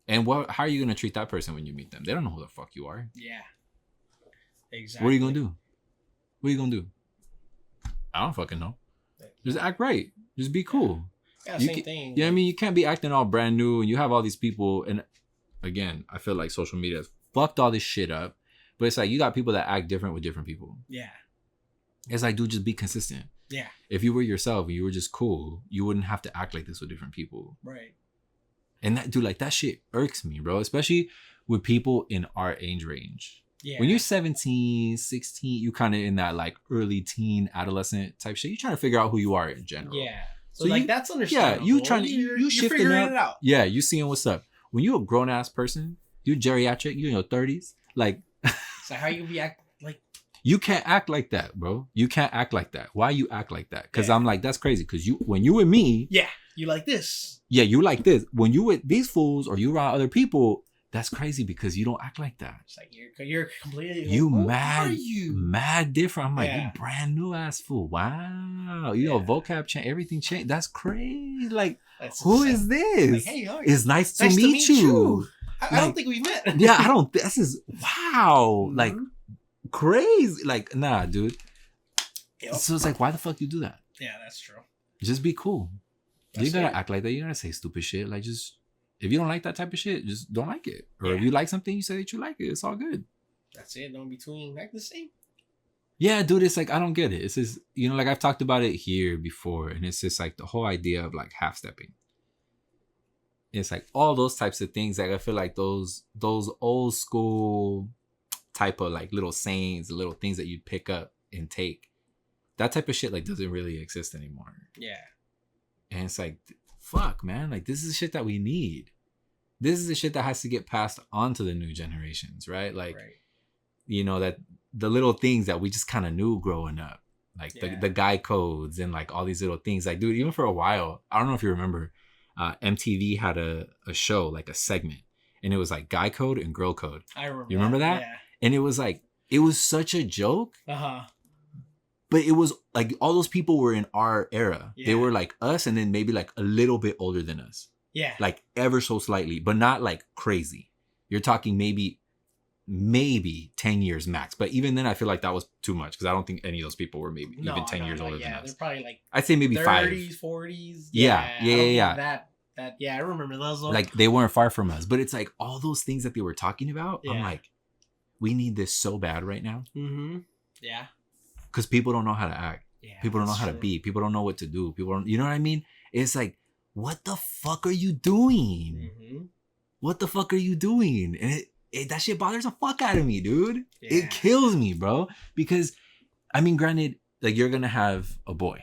And how are you going to treat that person when you meet them? They don't know who the fuck you are. Yeah. Exactly. What are you going to do? What are you going to do? I don't fucking know. Just act right. Just be cool. Yeah, same thing. You know what I mean? You can't be acting all brand new and you have all these people. And again, I feel like social media has fucked all this shit up. But it's like you got people that act different with different people. Yeah. It's like, dude, just be consistent. Yeah. If you were yourself and you were just cool, you wouldn't have to act like this with different people. Right. And that, dude, like that shit irks me, bro. Especially with people in our age range. Yeah. When you're 17, 16, you kind of in that like early teen, adolescent type shit. You're trying to figure out who you are in general. Yeah. So like that's understandable. Yeah, you trying to you shifting it out. Yeah, you seeing what's up. When you're a grown ass person, you're geriatric, you're in your 30s. Like, so how you be act like? You can't act like that, bro. You can't act like that. Why you act like that? Because I'm like, that's crazy. Because when you with me, you like this. Yeah, you like this. When you with these fools or you around other people, That's crazy because you don't act like that. It's like you're completely you like, mad different. I'm like, Yeah. you brand new ass fool. Wow. You know, vocab change, everything changed. That's crazy. Like, That's who insane. is this? Like, hey, it's nice to meet you. I don't think we met. Yeah, I don't. This is wow. Mm-hmm. Like crazy. Like, nah, dude. Yep. So it's like, why the fuck you do that? Yeah, that's true. Just be cool. That's you gotta act like that. You gotta say stupid shit. Like, just if you don't like that type of shit, just don't like it. Or if you like something, you say that you like it. It's all good. That's it. Don't be between act the same. Yeah, dude. It's like I don't get it. It's just like I've talked about it here before, and it's just like the whole idea of like half stepping. It's like all those types of things. Like I feel like those old school type of like little sayings, little things that you'd pick up and take. That type of shit like doesn't really exist anymore. Yeah. And it's like, fuck, man. Like this is the shit that we need. This is the shit that has to get passed on to the new generations, right? Like, that the little things that we just kind of knew growing up. Like the guy codes and like all these little things. Like, dude, even for a while, I don't know if you remember, MTV had a show, like a segment. And it was like guy code and girl code. I remember. You remember that? Yeah. And it was like, it was such a joke. Uh-huh. But it was like all those people were in our era. Yeah. They were like us and then maybe like a little bit older than us. Yeah. Like ever so slightly, but not like crazy. You're talking maybe 10 years max. But even then I feel like that was too much because I don't think any of those people were maybe even 10 years older than us. They're probably like I'd say maybe 30s, 40s. Yeah. That I remember those. Like they weren't far from us. But it's like all those things that they were talking about. Yeah. I'm like, we need this so bad right now. Mm-hmm. Yeah. Because people don't know how to act. Yeah, people don't know how to be. People don't know what to do. People don't, you know what I mean? It's like, what the fuck are you doing? Mm-hmm. What the fuck are you doing? And that shit bothers the fuck out of me, dude. Yeah. It kills me, bro. Because, I mean, granted, like you're going to have a boy,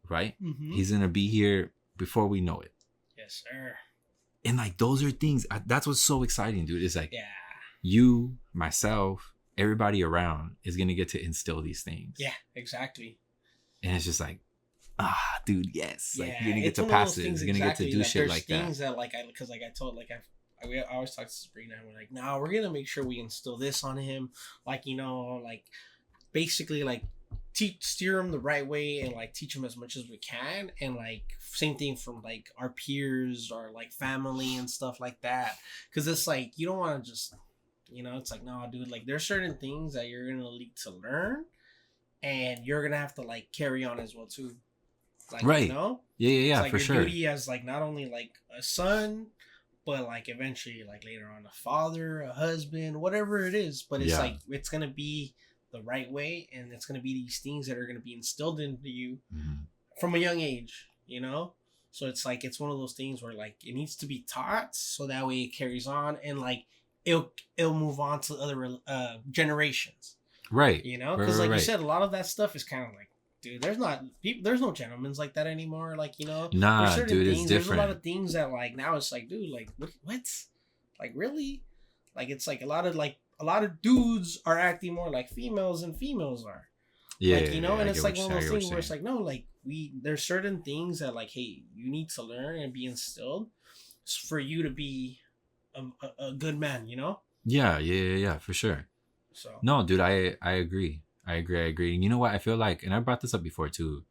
right? Mm-hmm. He's going to be here before we know it. Yes, sir. And like, those are things, that's what's so exciting, dude. It's like, you, myself, everybody around is going to get to instill these things. Yeah, exactly. And it's just like, dude, yes. Like, you're going to get to pass it. You're going to get to do shit like that. Things that, like, because like I told, like, I always talk to Sabrina, and we're like, no, we're going to make sure we instill this on him. Like, like, basically, like, steer him the right way and, like, teach him as much as we can. And, like, same thing from, like, our peers or, like, family and stuff like that. Because it's like, you don't want to just... it's like, no, dude, like there's certain things that you're going to need to learn and you're going to have to like carry on as well too. Like, right. Yeah, like for sure. Your duty as like not only like a son, but like eventually like later on a father, a husband, whatever it is. But it's like, it's going to be the right way. And it's going to be these things that are going to be instilled into you from a young age, So it's like, it's one of those things where like it needs to be taught so that way it carries on and like, it'll move on to other generations, right? Because like you said, a lot of that stuff is kind of like, dude, there's no gentlemen's like that anymore. Like nah, dude, things, it's different. There's a lot of things that like now it's like, dude, like what? Like really? Like it's like a lot of dudes are acting more like females than females are. Yeah, like, and it's like one of those things where it's like, no, like there's certain things that like, hey, you need to learn and be instilled for you to be a good man, Yeah, for sure. So no, dude, I agree. I agree. And you know what? I feel like, and I brought this up before too.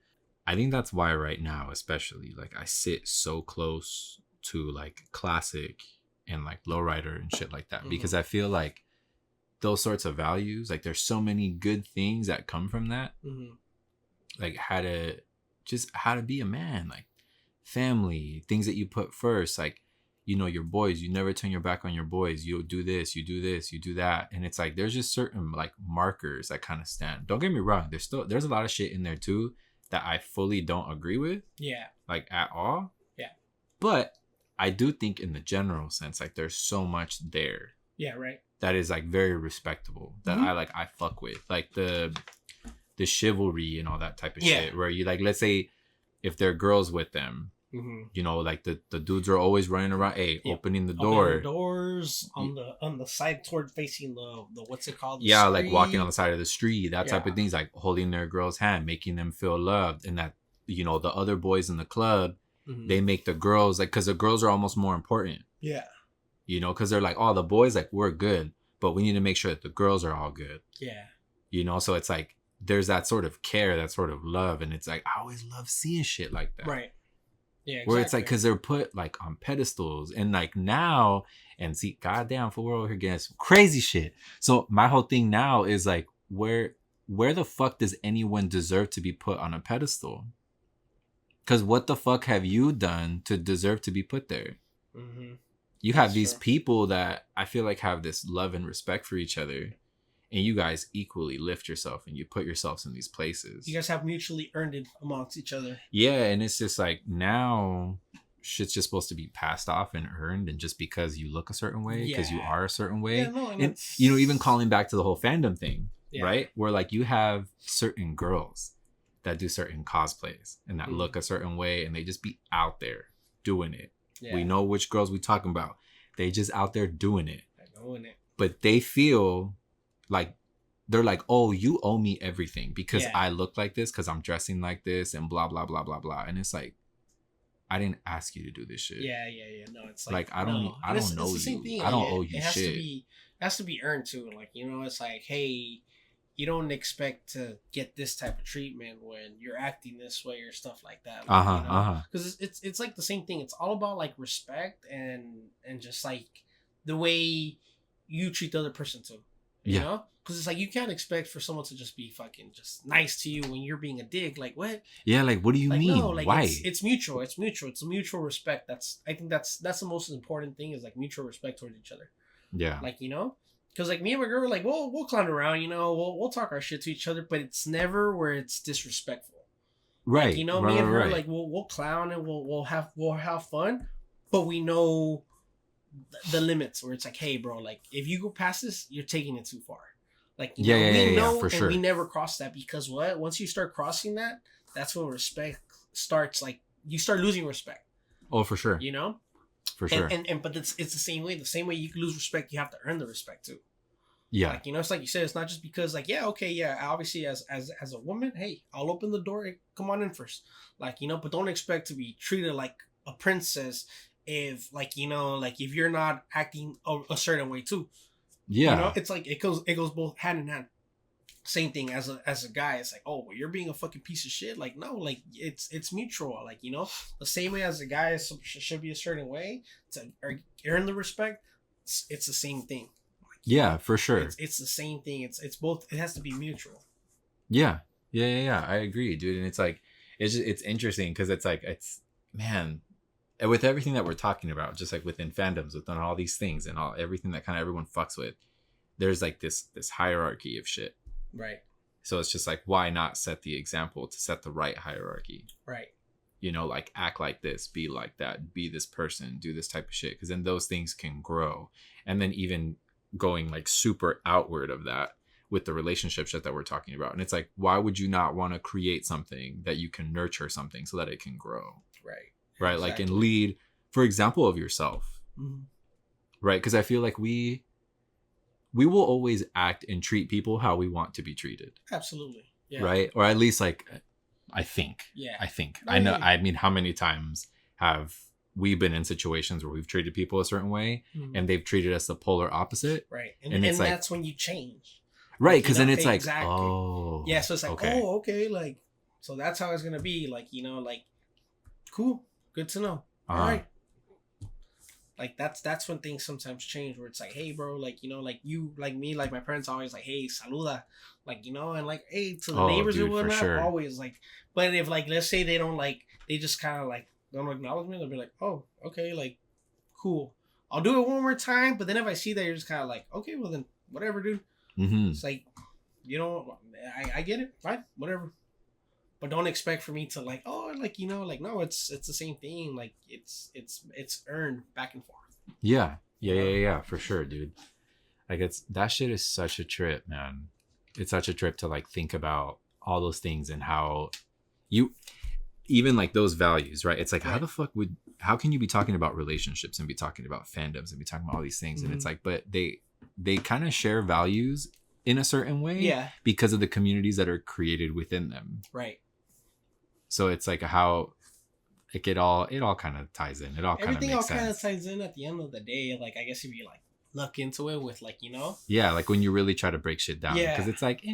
I think that's why right now, especially, like I sit so close to like classic and like lowrider and shit like that because I feel like those sorts of values, like there's so many good things that come from that, like how to be a man, like family, things that you put first, like. Your boys, you never turn your back on your boys. You do this, you do this, you do that. And it's like, there's just certain like markers that kind of stand. Don't get me wrong. There's a lot of shit in there too that I fully don't agree with. Yeah. Like at all. Yeah. But I do think in the general sense, like there's so much there. Yeah. Right. That is like very respectable that I fuck with. Like the chivalry and all that type of shit where you like, let's say if there are girls with them, like the dudes are always running around, opening the door. Opening the doors on the side toward facing the what's it called? The street. Like walking on the side of the street, that type of things, like holding their girl's hand, making them feel loved, and that the other boys in the club, they make the girls like because the girls are almost more important. Yeah. You know, because they're like, oh, the boys, like, we're good, but we need to make sure that the girls are all good. Yeah. You know, so it's like there's that sort of care, that sort of love, and it's like I always love seeing shit like that. Right. Yeah. Exactly. Where it's like because they're put like on pedestals, and like now, and see, goddamn, for we're over here getting some crazy shit. So my whole thing now is like, where the fuck does anyone deserve to be put on a pedestal? Because what the fuck have you done to deserve to be put there? Mm-hmm. You have these people that I feel like have this love and respect for each other, and you guys equally lift yourself and you put yourselves in these places. You guys have mutually earned it amongst each other. Yeah, and it's just like now shit's just supposed to be passed off and earned, and just because you look a certain way, because you are a certain way. Yeah, no, and you know, even calling back to the whole fandom thing, right? Where like you have certain girls that do certain cosplays and that look a certain way, and they just be out there doing it. Yeah. We know which girls we talking about. They just out there doing it. They're doing it. But they feel like they're like, oh, you owe me everything because I look like this, because I'm dressing like this, and blah blah blah blah blah. And it's like, I didn't ask you to do this shit. Yeah. No, it's like I don't know you. I don't owe you shit. It has to be earned too. Like, you know, it's like, hey, you don't expect to get this type of treatment when you're acting this way or stuff like that. Like, because it's like the same thing. It's all about like respect and just like the way you treat the other person too. You know? Because it's like you can't expect for someone to just be fucking just nice to you when you're being a dick. Like, what? Yeah, like, what do you mean? No, like, why? It's mutual. It's mutual. It's a mutual respect. I think that's the most important thing, is like mutual respect towards each other. Yeah. Like, you know? Because like me and my girl, like we'll clown around, you know, we'll talk our shit to each other, but it's never where it's disrespectful. Right. Like, you know, me and her, like we'll clown and we'll have fun, but we know the limits where it's like, hey, bro, like if you go past this, you're taking it too far. Like, you know, we know, for sure. We never cross that, because what? Once you start crossing that, that's when respect starts. Like, you start losing respect. Oh, for sure. You know. For sure. And but it's the same way. The same way you lose respect, you have to earn the respect too. Yeah. Like, you know, it's like you said, it's not just because like, yeah, okay, yeah, obviously as a woman, hey, I'll open the door. Hey, come on in first. Like, you know, but don't expect to be treated like a princess if, like, you know, like if you're not acting a certain way too. Yeah. You know, it's like it goes both hand in hand. Same thing as a guy. It's like, oh, well, you're being a fucking piece of shit. Like, no, like it's mutual. Like, you know, the same way as a guy should be a certain way to earn the respect. It's the same thing. Like, yeah, for sure. It's the same thing. It's both. It has to be mutual. Yeah. I agree, dude. And it's like, it's interesting because it's like, man, with everything that we're talking about, just like within fandoms, within all these things and everything that kind of everyone fucks with, there's like this hierarchy of shit. Right. So it's just like, why not set the example to set the right hierarchy? Right. You know, like act like this, be like that, be this person, do this type of shit. Because then those things can grow. And then even going like super outward of that with the relationship shit that we're talking about. And it's like, why would you not want to create something that you can nurture something so that it can grow? Right. Right. Exactly. Like, and lead, for example, of yourself. Mm-hmm. Right. Because I feel like we will always act and treat people how we want to be treated. Absolutely. Yeah. Right. Or at least like, I think. I know. I mean, how many times have we been in situations where we've treated people a certain way and they've treated us the polar opposite? Right. And it's like, that's when you change. Right. Because then it's like, exactly. Oh. Yeah. So it's like, okay. Oh, okay. Like, so that's how it's going to be. Like, you know, like, cool. Good to know. All right. Like, that's when things sometimes change, where it's like, hey, bro, like, you know, like you, like me, like my parents always like, hey, saluda, like, you know, and like, hey, to the neighbors and whatnot, sure. Always like, but if like, let's say they don't like, they just kind of like, don't acknowledge me, they'll be like, oh, okay, like, cool. I'll do it one more time, but then if I see that, you're just kind of like, okay, well then, whatever, dude. Mm-hmm. It's like, you know, I get it, fine, whatever. But don't expect for me to like, oh, like, you know, like, no, it's the same thing. Like, it's earned back and forth. Yeah, for sure, dude. Like, that shit is such a trip, man. It's such a trip to like think about all those things and how you, even like those values, right? It's like, right. How can you be talking about relationships and be talking about fandoms and be talking about all these things? Mm-hmm. And it's like, but they kind of share values in a certain way, because of the communities that are created within them. Right. So it's like how like it all kind of ties in. It all kind of Everything all makes kind of sense. ties in at the end of the day. Like, I guess if you like look into it with like, you know. Yeah, like when you really try to break shit down, Yeah. because it's like,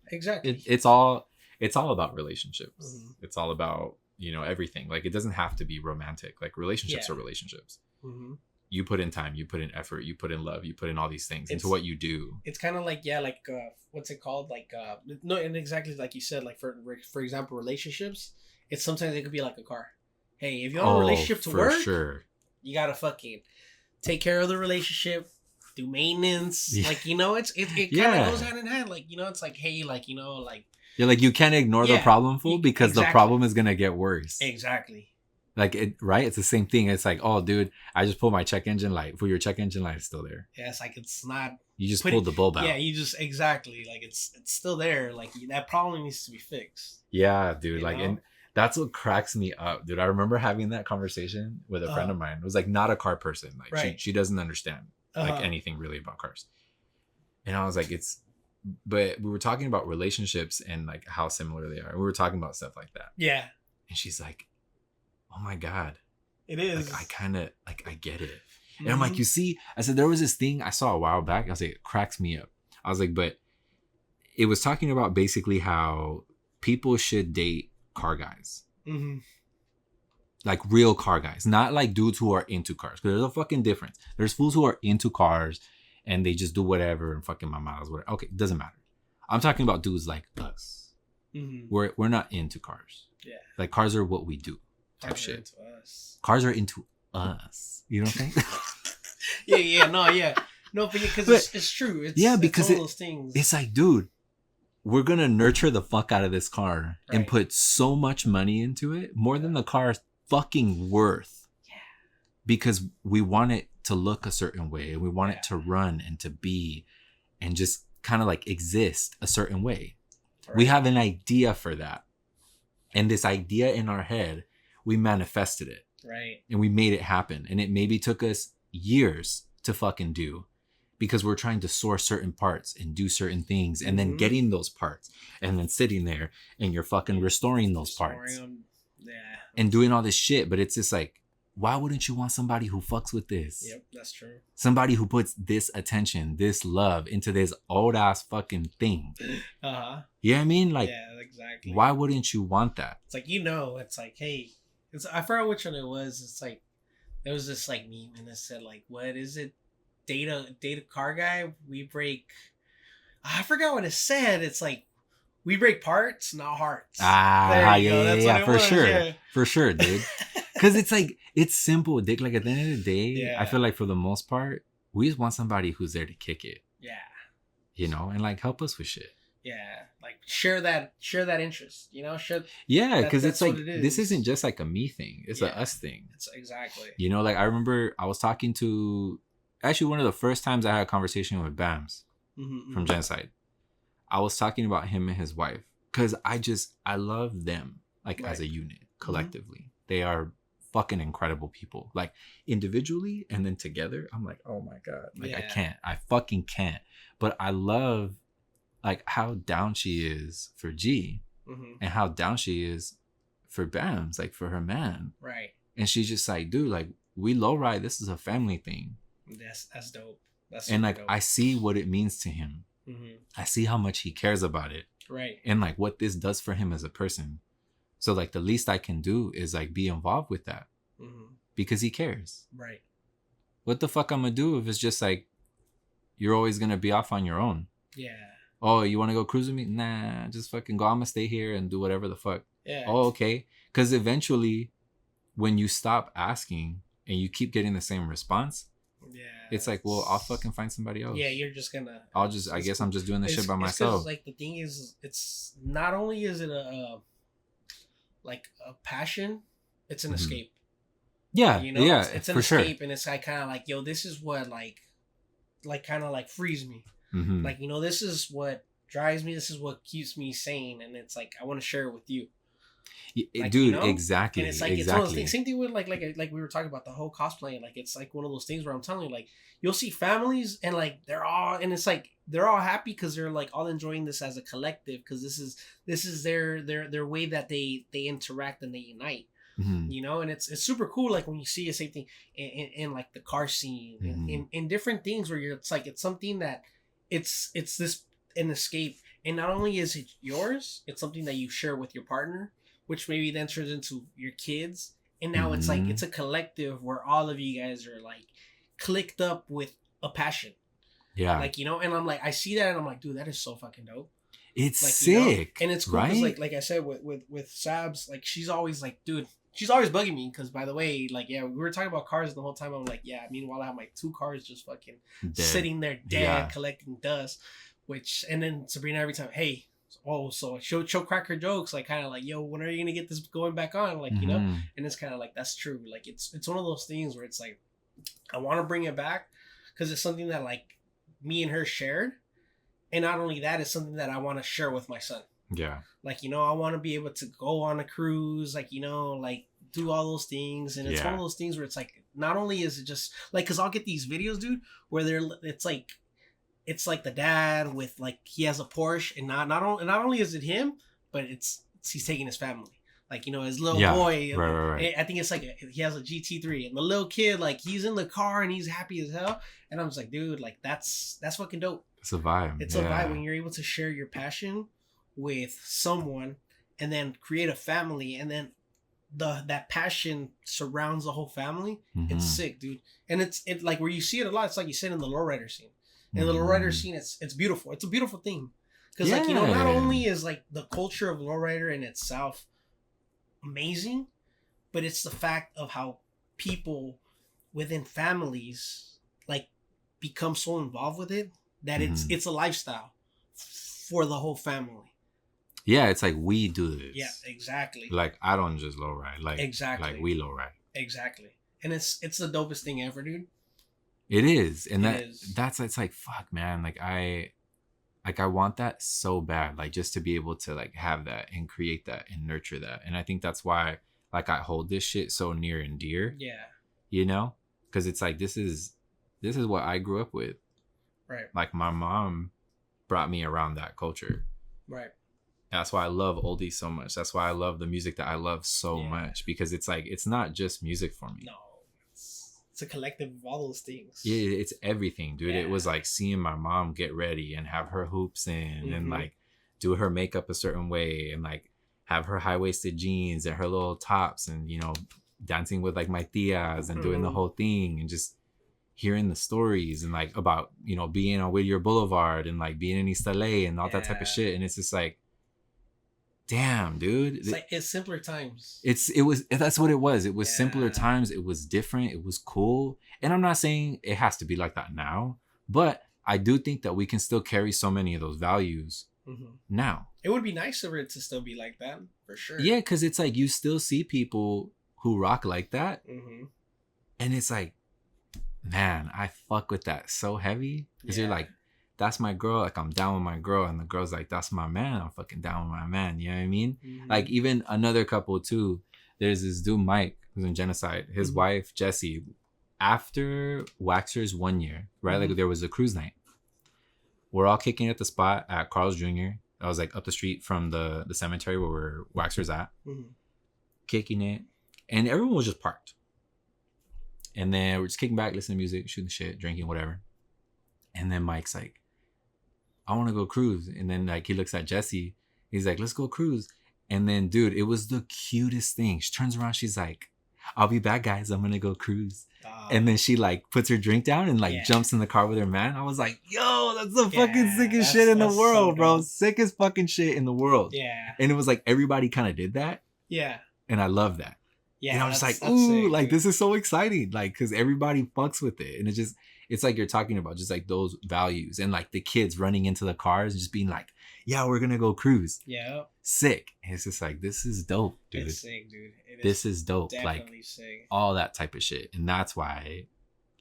Exactly. it's all about relationships. Mhm. It's all about, you know, everything. Like it doesn't have to be romantic. Like relationships Yeah. are relationships. Mm-hmm. You put in time, you put in effort, you put in love, you put in all these things into what you do. It's kind of like, yeah, like what's it called? Like no, and exactly like you said, like for example, relationships. It's sometimes it could be like a car. Hey, if you want a relationship to work, sure, you gotta fucking take care of the relationship, do maintenance. Yeah. Like, you know, it kind of goes hand in hand. Like, you know, it's like, hey, like, you know, like you're like, you can't ignore the problem, fool, because the problem is gonna get worse. Exactly. Like it, right? It's the same thing. It's like, oh, dude, I just pulled my check engine light. For your check engine light is still there. Yeah, it's like it's not. You just pulled the bulb out. Yeah, you just exactly like it's still there. Like that problem needs to be fixed. Yeah, dude. You like, know? and that's what cracks me up, dude. I remember having that conversation with a friend of mine. It was like not a car person. Like Right. she doesn't understand like anything really about cars. And I was like, but we were talking about relationships and like how similar they are. We were talking about stuff like that. Yeah. And she's like, oh my God. It is. Like I kind of like, I get it. And I'm like, you see, I said, there was this thing I saw a while back. I was like, it cracks me up. I was like, but it was talking about basically how people should date car guys. Mm-hmm. Like real car guys, not like dudes who are into cars. Because there's a fucking difference. There's fools who are into cars and they just do whatever and fucking my miles, whatever. Okay, doesn't matter. I'm talking about dudes like us. Mm-hmm. We're not into cars. Yeah. Like cars are what we do. Type shit. Into us. Cars are into us. You know what I'm saying? No, but because it's true. It's, because it's one of those things. It's like, dude, we're gonna nurture the fuck out of this car and put so much money into it, more than the car is fucking worth. Yeah. Because we want it to look a certain way, and we want it to run and to be, and just kind of like exist a certain way. Right. We have an idea for that, and this idea in our head, we manifested it. Right. And we made it happen. And it maybe took us years to fucking do, because we're trying to source certain parts and do certain things, and then getting those parts and then sitting there and you're fucking restoring those parts. Yeah. And doing all this shit. But it's just like, why wouldn't you want somebody who fucks with this? Yep, that's true. Somebody who puts this attention, this love into this old ass fucking thing. Uh-huh. You know what I mean? Like, yeah, exactly. Why wouldn't you want that? It's like, you know, it's like, hey, I forgot which one it was. It's like, there was this like meme and it said like, what is it? Date a car guy. We break. I forgot what it said. It's like, we break parts, not hearts. Yeah, for sure. Yeah. For sure, dude. Because it's like, it's simple, Dick. Like at the end of the day, I feel like for the most part, we just want somebody who's there to kick it. Yeah. You know, and like help us with shit. Yeah, like share that interest, you know. Yeah, because it's like this isn't just like a me thing; it's a us thing. It's exactly. You know, like I remember I was talking to actually one of the first times I had a conversation with Bams from Genocide. I was talking about him and his wife because I love them like as a unit collectively. They are fucking incredible people, like individually and then together. I'm like, oh my God, like I fucking can't. But I love like how down she is for G and how down she is for Bams, like for her man. Right. And she's just like, dude, like we low ride. This is a family thing. That's dope. That's and like dope. I see what it means to him. I see how much he cares about it. Right. And like what this does for him as a person. So like the least I can do is like be involved with that because he cares. Right. What the fuck I'm gonna do if it's just like you're always gonna be off on your own? Yeah. Oh, you want to go cruise with me? Nah, just fucking go. I'm gonna stay here and do whatever the fuck. Yeah. Oh, okay. Because eventually, when you stop asking and you keep getting the same response, it's like, well, I'll fucking find somebody else. Yeah, you're just gonna. I guess I'm just doing this shit by myself. Like the thing is, it's not only is it a passion, it's an escape. Yeah, you know, yeah, it's an escape, and it's like kind of like, yo, this is what like kind of like frees me. Like, you know, this is what drives me. This is what keeps me sane, and it's like I want to share it with you. Like, dude, you know? Exactly. And it's like it's one of those things. Same thing with like we were talking about the whole cosplaying. Like it's like one of those things where I'm telling you, like you'll see families and like they're all happy because they're like all enjoying this as a collective because this is their way that they interact and they unite. you know, and it's super cool. Like when you see the same thing in like the car scene and in different things where it's like, it's something that it's this an escape. And not only is it yours, it's something that you share with your partner, which maybe then turns into your kids. And now it's like, it's a collective where all of you guys are like clicked up with a passion. Yeah. Like, you know, and I'm like, I see that and I'm like, dude, that is so fucking dope. It's like, sick. You know? And it's cool because right? like I said with Sabs, like she's always like, dude, she's always bugging me because, by the way, like, yeah, we were talking about cars the whole time. I'm like, yeah, meanwhile I have my 2 cars just fucking sitting there dead, collecting dust. And then Sabrina every time, hey, so she'll crack her jokes, like kind of like, yo, when are you gonna get this going back on? Like, you know, and it's kind of like, that's true. Like it's one of those things where it's like, I want to bring it back because it's something that like me and her shared, and not only that, it's something that I want to share with my son. Yeah. Like, you know, I want to be able to go on a cruise, like, you know, like do all those things. And it's one of those things where it's like, not only is it just like, because I'll get these videos, dude, where it's like the dad with like, he has a Porsche, and not only is it him, but it's he's taking his family. Like, you know, his little boy. Right. I think it's like he has a GT3, and the little kid, like, he's in the car and he's happy as hell. And I'm just like, dude, like that's fucking dope. It's a vibe. It's a vibe when you're able to share your passion with someone and then create a family, and then that passion surrounds the whole family. It's sick, dude. And it's like where you see it a lot. It's like you said in the lowrider scene. In the lowrider scene, it's beautiful. It's a beautiful thing because like, you know, not only is like the culture of lowrider in itself amazing, but it's the fact of how people within families like become so involved with it that it's a lifestyle for the whole family. Yeah, it's like we do this. Yeah, exactly. Like I don't just low ride. Like exactly. Like we low ride. Exactly. And it's the dopest thing ever, dude. It is. And that's it's like, fuck, man. Like I want that so bad. Like just to be able to like have that and create that and nurture that. And I think that's why like I hold this shit so near and dear. Yeah. You know? Because it's like this is what I grew up with. Right. Like my mom brought me around that culture. Right. That's why I love oldies so much. That's why I love the music that I love so much, because it's like, it's not just music for me. No, it's a collective of all those things. Yeah, it's everything, dude. It was like seeing my mom get ready and have her hoops in and like do her makeup a certain way and like have her high-waisted jeans and her little tops and, you know, dancing with like my tias and doing the whole thing and just hearing the stories and like about, you know, being on Whittier Boulevard and like being in East LA and all that type of shit. And it's just like, damn, dude. It's like, it's simpler times. That's what it was. It was simpler times. It was different. It was cool. And I'm not saying it has to be like that now, but I do think that we can still carry so many of those values now. It would be nice for it to still be like that, for sure. Yeah, because it's like you still see people who rock like that. And it's like, man, I fuck with that so heavy. Because you're like, that's my girl. Like, I'm down with my girl. And the girl's like, that's my man. I'm fucking down with my man. You know what I mean? Like, even another couple, too. There's this dude, Mike, who's in Genocide. His wife, Jessie, after Waxer's 1 year, right? Like, there was a cruise night. We're all kicking at the spot at Carl's Jr. I was, like, up the street from the cemetery where Waxer's at. Kicking it. And everyone was just parked. And then we're just kicking back, listening to music, shooting shit, drinking, whatever. And then Mike's like, I want to go cruise. And then like he looks at Jessie. He's like, let's go cruise. And then, dude, it was the cutest thing. She turns around. She's like, I'll be back, guys. I'm going to go cruise. And then she like puts her drink down and like jumps in the car with her man. I was like, yo, that's the fucking sickest shit in the world, so bro. Sickest fucking shit in the world. Yeah. And it was like everybody kind of did that. Yeah. And I love that. Yeah. And I was like, ooh, sick, like, dude. This is so exciting. Like, because everybody fucks with it. And it's like you're talking about just like those values and like the kids running into the cars and just being like, yeah, we're going to go cruise. Yeah. Sick. And it's just like, this is dope, dude. It's sick, dude. This is dope. Definitely like sick. All that type of shit. And that's why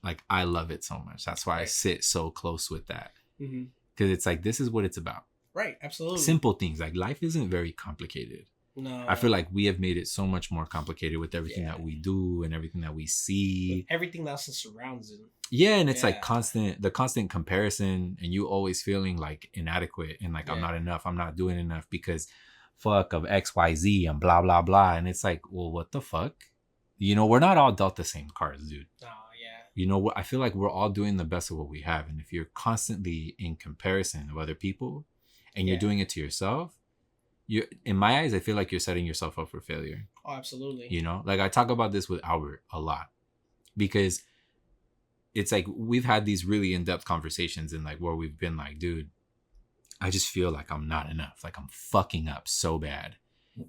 like I love it so much. That's why I sit so close with that. Because it's like, this is what it's about. Right. Absolutely. Simple things. Like life isn't very complicated. No. I feel like we have made it so much more complicated with everything that we do and everything that we see. With everything else that surrounds it. Yeah, and it's like the constant comparison and you always feeling like inadequate and like I'm not enough, I'm not doing enough because fuck of XYZ and blah, blah, blah. And it's like, well, what the fuck? You know, we're not all dealt the same cards, dude. Oh, yeah. You know what? I feel like we're all doing the best of what we have. And if you're constantly in comparison of other people and you're doing it to yourself, in my eyes, I feel like you're setting yourself up for failure. Oh, absolutely. You know, like I talk about this with Albert a lot because it's like we've had these really in-depth conversations and like where we've been like, dude, I just feel like I'm not enough. Like I'm fucking up so bad.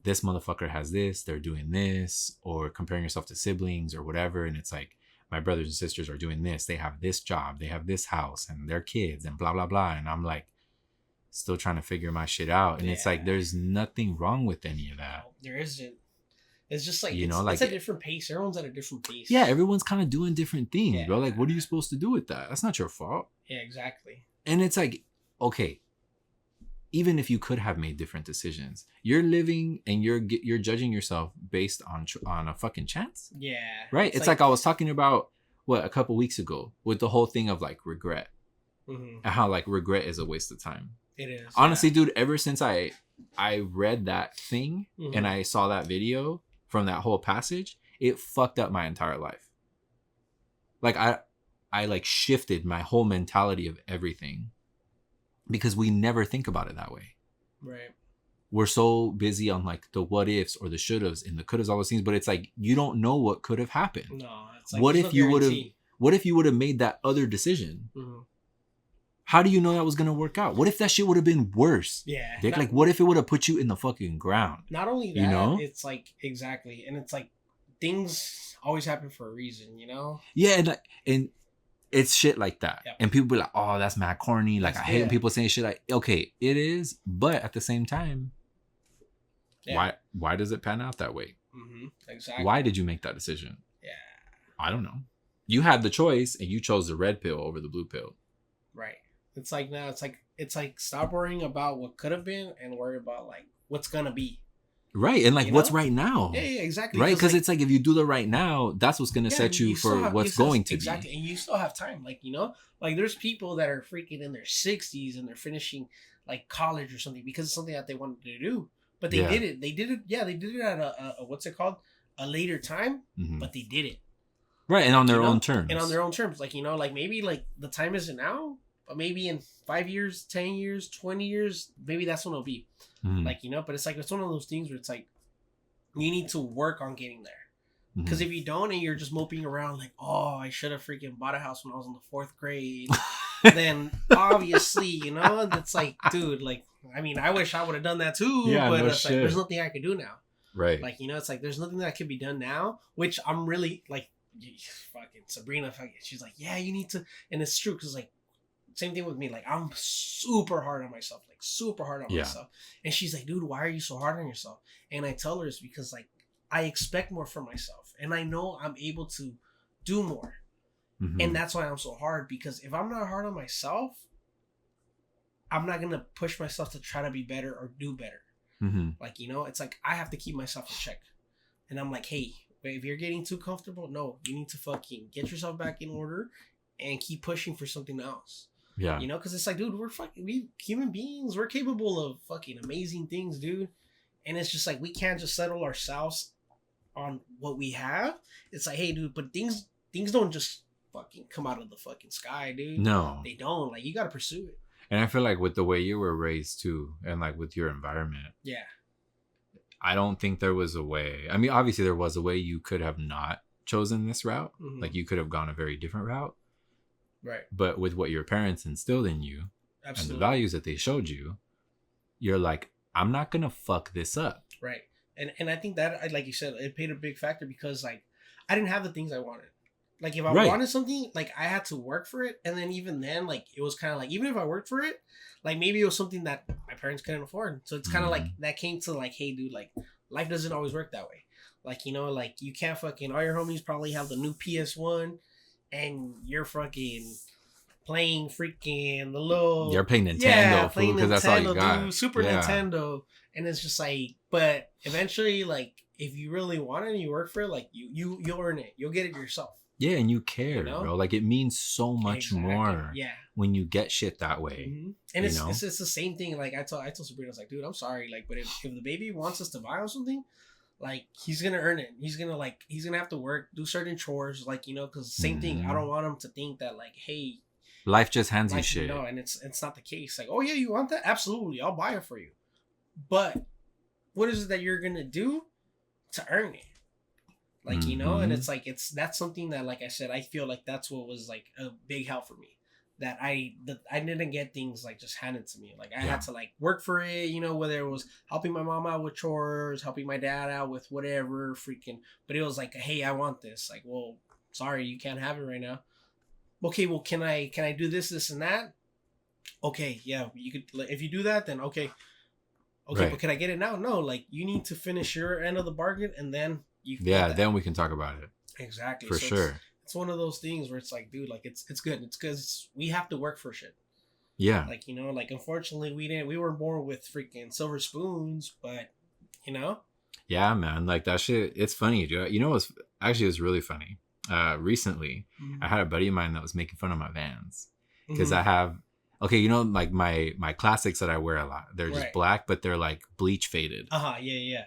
This motherfucker has this, they're doing this, or comparing yourself to siblings or whatever. And it's like my brothers and sisters are doing this. They have this job, they have this house and their kids and blah, blah, blah. And I'm like, still trying to figure my shit out. And it's like, there's nothing wrong with any of that. No, there isn't. It's just like, you know, like it's a different pace. Everyone's at a different pace. Yeah, everyone's kind of doing different things, bro. Like, what are you supposed to do with that? That's not your fault. Yeah, exactly. And it's like, okay, even if you could have made different decisions, you're living and you're judging yourself based on a fucking chance. Yeah. Right? It's like I was talking about, a couple weeks ago with the whole thing of like regret. Mm-hmm. And how like regret is a waste of time. It is. Honestly, dude, ever since I read that thing and I saw that video from that whole passage, it fucked up my entire life. Like I like shifted my whole mentality of everything because we never think about it that way. Right. We're so busy on like the what ifs or the should haves and the could haves, all those things, but it's like you don't know what could have happened. No, it's like what if you would have made that other decision? Mm-hmm. How do you know that was going to work out? What if that shit would have been worse? Yeah. Dick? Like, what if it would have put you in the fucking ground? Not only that, you know? It's like, exactly. And it's like, things always happen for a reason, you know? Yeah, and it's shit like that. Yep. And people be like, oh, that's mad corny. Like, I hate when people saying shit like, okay, it is. But at the same time, why does it pan out that way? Mm-hmm. Exactly. Why did you make that decision? Yeah. I don't know. You had the choice and you chose the red pill over the blue pill. Right. It's like now it's like stop worrying about what could have been and worry about like what's gonna be. Right. And like what's right now. Yeah, exactly. Right. Because it's like if you do the right now, that's what's gonna set you for what's going to be. Exactly. And you still have time. Like, you know, like there's people that are freaking in their 60s and they're finishing like college or something because it's something that they wanted to do. But they did it. They did it. Yeah, they did it at a what's it called? A later time. Mm-hmm. But they did it. Right. And on their own terms. And on their own terms. Like, you know, like maybe like the time isn't now. But maybe in 5 years, 10 years, 20 years, maybe that's when it'll be. Mm-hmm. Like, you know, but it's like, it's one of those things where it's like, you need to work on getting there. Because if you don't and you're just moping around like, oh, I should have freaking bought a house when I was in the 4th grade, then obviously, you know, it's like, dude, like, I mean, I wish I would have done that too, but it's like, there's nothing I could do now. Right. Like, you know, it's like, there's nothing that could be done now, which I'm really like, fucking Sabrina, she's like, yeah, you need to, and it's true, because like, same thing with me. Like, I'm super hard on myself. Like, super hard on myself. And she's like, dude, why are you so hard on yourself? And I tell her it's because, like, I expect more from myself. And I know I'm able to do more. Mm-hmm. And that's why I'm so hard. Because if I'm not hard on myself, I'm not going to push myself to try to be better or do better. Mm-hmm. Like, you know, it's like, I have to keep myself in check. And I'm like, hey, if you're getting too comfortable, no, you need to fucking get yourself back in order and keep pushing for something else. Yeah. You know, because it's like, dude, we human beings, we're capable of fucking amazing things, dude. And it's just like, we can't just settle ourselves on what we have. It's like, hey, dude, but things don't just fucking come out of the fucking sky, dude. No. They don't. Like, you got to pursue it. And I feel like with the way you were raised too, and like with your environment. Yeah. I don't think there was a way. I mean, obviously there was a way you could have not chosen this route. Mm-hmm. Like you could have gone a very different route. Right. But with what your parents instilled in you and the values that they showed you, you're like, I'm not going to fuck this up. Right. And I think that, like you said, it played a big factor because, like, I didn't have the things I wanted. Like, if I wanted something, like, I had to work for it. And then even then, like, it was kind of like, even if I worked for it, like, maybe it was something that my parents couldn't afford. So it's kind of like, that came to, like, hey, dude, like, life doesn't always work that way. Like, you know, like, you can't fucking, all your homies probably have the new PS1. And you're fucking playing freaking the little... You're playing Nintendo, because that's all you got. Dude, Super Nintendo. And it's just like... But eventually, like, if you really want it and you work for it, like, you'll earn it. You'll get it yourself. Yeah, and you care, bro. Like it means so much more when you get shit that way. Mm-hmm. And it's the same thing. Like I told Sabrina, I was like, dude, I'm sorry. Like, but if the baby wants us to buy him something, like he's gonna earn it. He's gonna have to work, do certain chores, like, because same thing. I don't want him to think that like, hey, life just hands you shit. No, and it's not the case. Like, oh yeah, you want that? Absolutely, I'll buy it for you. But what is it that you're gonna do to earn it? Like, and it's like, that's something that, like I said, I feel like that's what was like a big help for me. That I didn't get things like just handed to me. Like I had to like work for it, whether it was helping my mom out with chores, helping my dad out with whatever freaking, but it was like, hey, I want this. Like, well, sorry, you can't have it right now. Okay, well, can I do this and that? Okay, yeah, you could, if you do that, then okay, right. But can I get it now? No, like you need to finish your end of the bargain and then you can then we can talk about it. Exactly. For sure. It's one of those things where it's like, dude, like it's good. It's because we have to work for shit. Yeah. Like, like unfortunately we were born with freaking silver spoons, but Yeah, man. Like that shit, it's funny, dude. It's really funny. Recently, I had a buddy of mine that was making fun of my Vans because I have, like my classics that I wear a lot. They're just black, but they're like bleach faded. Yeah.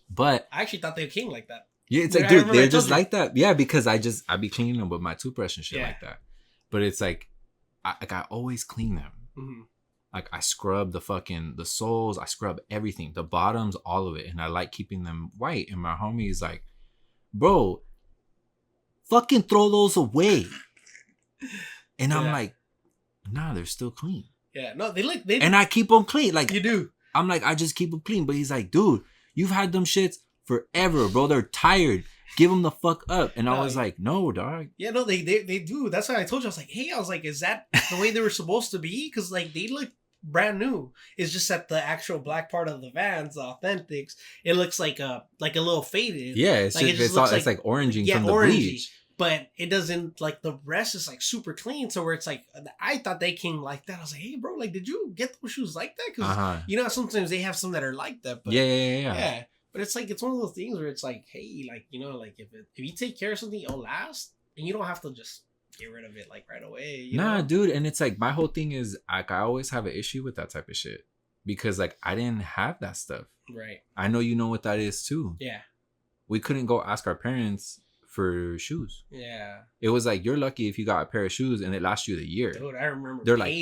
But I actually thought they came like that. Yeah, it's like, dude, they're just like that. Yeah, because I be cleaning them with my toothbrush and shit like that. But it's like, I always clean them. Mm-hmm. Like I scrub the soles, I scrub everything, the bottoms, all of it, and I like keeping them white. And my homie is like, bro, fucking throw those away. And I'm like, nah, they're still clean. Yeah, no, they and I keep them clean. Like you do. I'm like, I just keep them clean. But he's like, dude, you've had them shits forever, bro. They're tired. Give them the fuck up. And I was like, no, dog. Yeah, no, they do. That's why I told you. I was like, hey, is that the way they were supposed to be? Because like they look brand new. It's just that the actual black part of the Vans, the authentics, it looks like a little faded. Yeah, it's like it's like oranging from the bleach. But it doesn't, like the rest is like super clean. So where it's like, I thought they came like that. I was like, hey, bro, like, did you get those shoes like that? Because sometimes they have some that are like that. But yeah. But it's like, it's one of those things where it's like, hey, like, like if you take care of something, it'll last, and you don't have to just get rid of it like right away. Nah, dude. And it's like, my whole thing is like, I always have an issue with that type of shit because like I didn't have that stuff. Right. I know you know what that is too. Yeah. We couldn't go ask our parents for shoes. Yeah. It was like, you're lucky if you got a pair of shoes and it lasts you the year. Dude, I remember. They're like,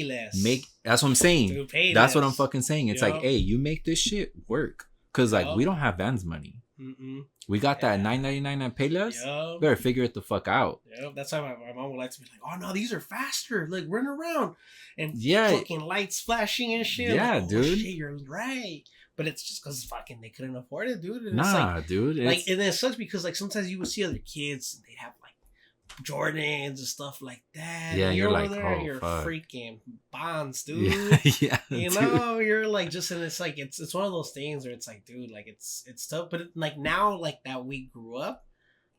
that's what I'm saying. Dude, that's what I'm fucking saying. It's like, hey, you make this shit work. Cause like we don't have Vans money. Mm-mm. We got that $9.99 at Payless. Better figure it the fuck out. Yeah, that's why my mom would like to be like, "Oh no, these are faster. Like run around and fucking lights flashing and shit." Yeah, like, dude. Shit, you're right. But it's just because fucking they couldn't afford it, dude. And nah, it's like, dude. Like, and then it sucks because like sometimes you would see other kids and they'd have like Jordans and stuff like that. Yeah, you're like, there, oh, you're fuck. Freaking Bonds, dude. Yeah, you're like just, and it's like it's one of those things where it's like, dude, like it's tough. But like now, like that we grew up,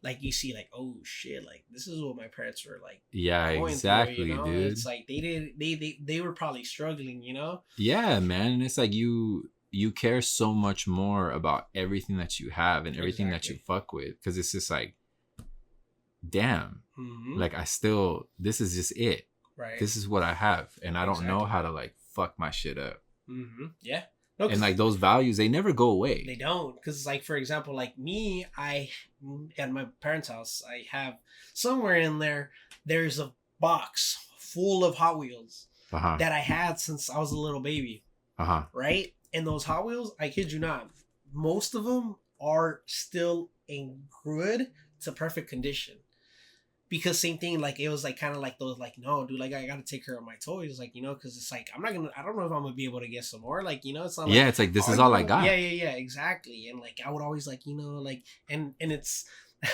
like you see, like, oh shit, like this is what my parents were like. Yeah, exactly, through, dude. It's like they were probably struggling, Yeah, man, and it's like you care so much more about everything that you have and everything that you fuck with, because it's just like, damn, like this is just it. Right. This is what I have, and I don't know how to like fuck my shit up. Yeah. No, and like those values, they never go away. They don't, because like for example, like me, I at my parents' house, I have somewhere in there's a box full of Hot Wheels that I had since I was a little baby. Right, and those Hot Wheels, I kid you not, most of them are still in good to perfect condition. Because same thing, like it was like kind of like those, like, no, dude, like I gotta take care of my toys, like, because it's like I don't know if I'm gonna be able to get some more, like, it's not like, it's like this is all I got. Yeah, exactly. And like I would always like, like, and it's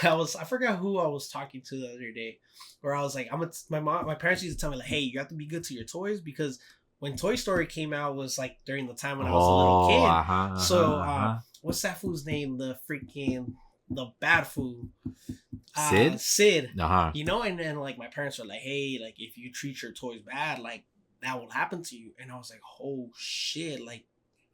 I forgot who I was talking to the other day, where I was like, my parents used to tell me like, hey, you have to be good to your toys, because when Toy Story came out was like during the time when I was a little kid. What's that fool's name? The bad fool. Sid. And then like my parents were like, hey, like if you treat your toys bad, like that will happen to you. And I was like, oh shit, like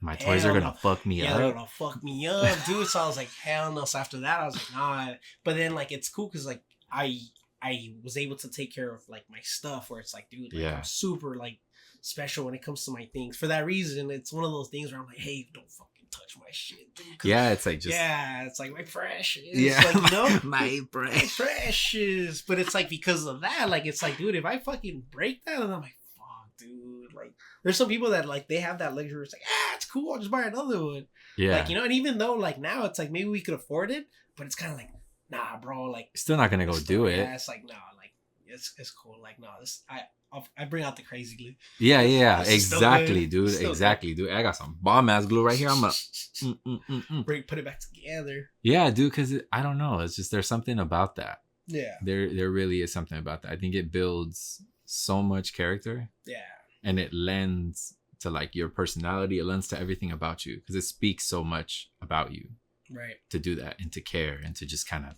my toys are gonna fuck me up. Yeah, they're gonna fuck me up, dude. So I was like, hell no. So after that, I was like, nah. But then like it's cool because like I I was able to take care of like my stuff where it's like, dude, like I'm super like special when it comes to my things. For that reason, it's one of those things where I'm like, hey, don't fucking touch my shit, dude. Yeah, it's like just it's like my precious. Yeah, like, you know, my precious. My precious. But it's like because of that, like it's like, dude, if I fucking break that, and I'm like, fuck, dude. Like, there's some people that like they have that luxury. It's like, it's cool. I'll just buy another one. Yeah, like, you know, and even though like now it's like maybe we could afford it, but it's kind of like, nah, bro. Like, still not gonna go do it. Yeah, it's like, nah, like it's cool. Like, no, this I bring out the crazy glue. Yeah, exactly, dude. Exactly, dude. I got some bomb ass glue right here. I'm gonna put it back together. Yeah, dude. Because I don't know. It's just there's something about that. Yeah, there really is something about that. I think it builds so much character. Yeah, and it lends to like your personality. It lends to everything about you because it speaks so much about you. Right. To do that and to care and to just kind of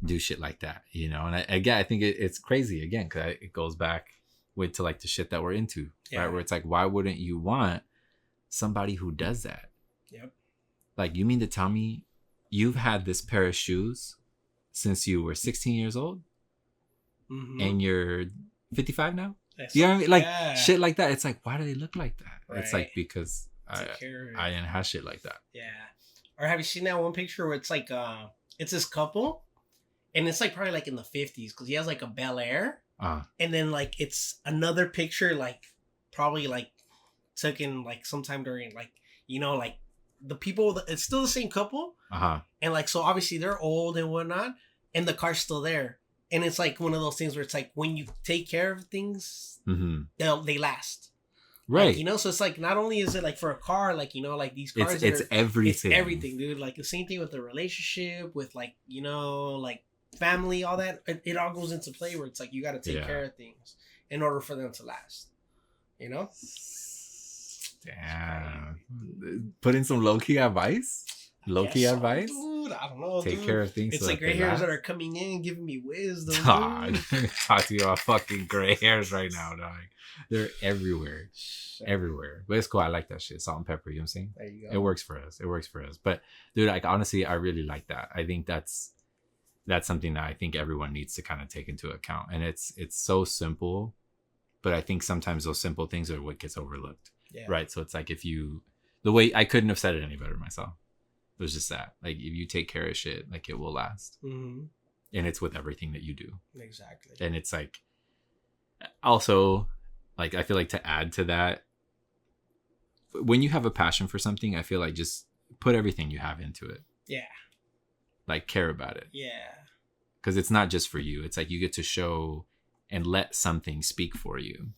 do shit like that, you know. And I think it's crazy again because it goes back to like the shit that we're into, right? Where it's like, why wouldn't you want somebody who does that? Yep. Like, you mean to tell me you've had this pair of shoes since you were 16 years old, and you're 55 now? You know what I mean? Like shit like that. It's like, why do they look like that? Right. It's like because I didn't have shit like that. Yeah. Or have you seen that one picture where it's like it's this couple, and it's like probably like in the 50s because he has like a Bel Air. And then like it's another picture like probably like taken like sometime during like, you know, like the people, it's still the same couple. And like, so obviously they're old and whatnot, and the car's still there. And it's like one of those things where it's like when you take care of things, they last. Right. Like, you know, so it's like not only is it like for a car, like, you know, like these cars, it's everything. It's everything, dude. Like the same thing with the relationship, with like, you know, like family, all that. It all goes into play where it's like you got to take care of things in order for them to last. You know? Damn. Put in some low key advice. Low key advice. Dude, I don't know. Take care of things. It's so like gray hairs that are coming in, giving me wisdom. Talk to you about fucking gray hairs right now, dog. They're everywhere. Everywhere. But it's cool. I like that shit. Salt and pepper, you know what I'm saying? There you go. It works for us. But dude, like honestly, I really like that. I think that's something that I think everyone needs to kind of take into account. And it's so simple, but I think sometimes those simple things are what gets overlooked. Yeah. Right. So it's like the way I couldn't have said it any better myself. It was just that, like, if you take care of shit, like, it will last. And it's with everything that you do. Exactly. And it's like, also, like, I feel like to add to that, when you have a passion for something, I feel like just put everything you have into it. Yeah. Like, care about it. Yeah. Because it's not just for you. It's like you get to show and let something speak for you.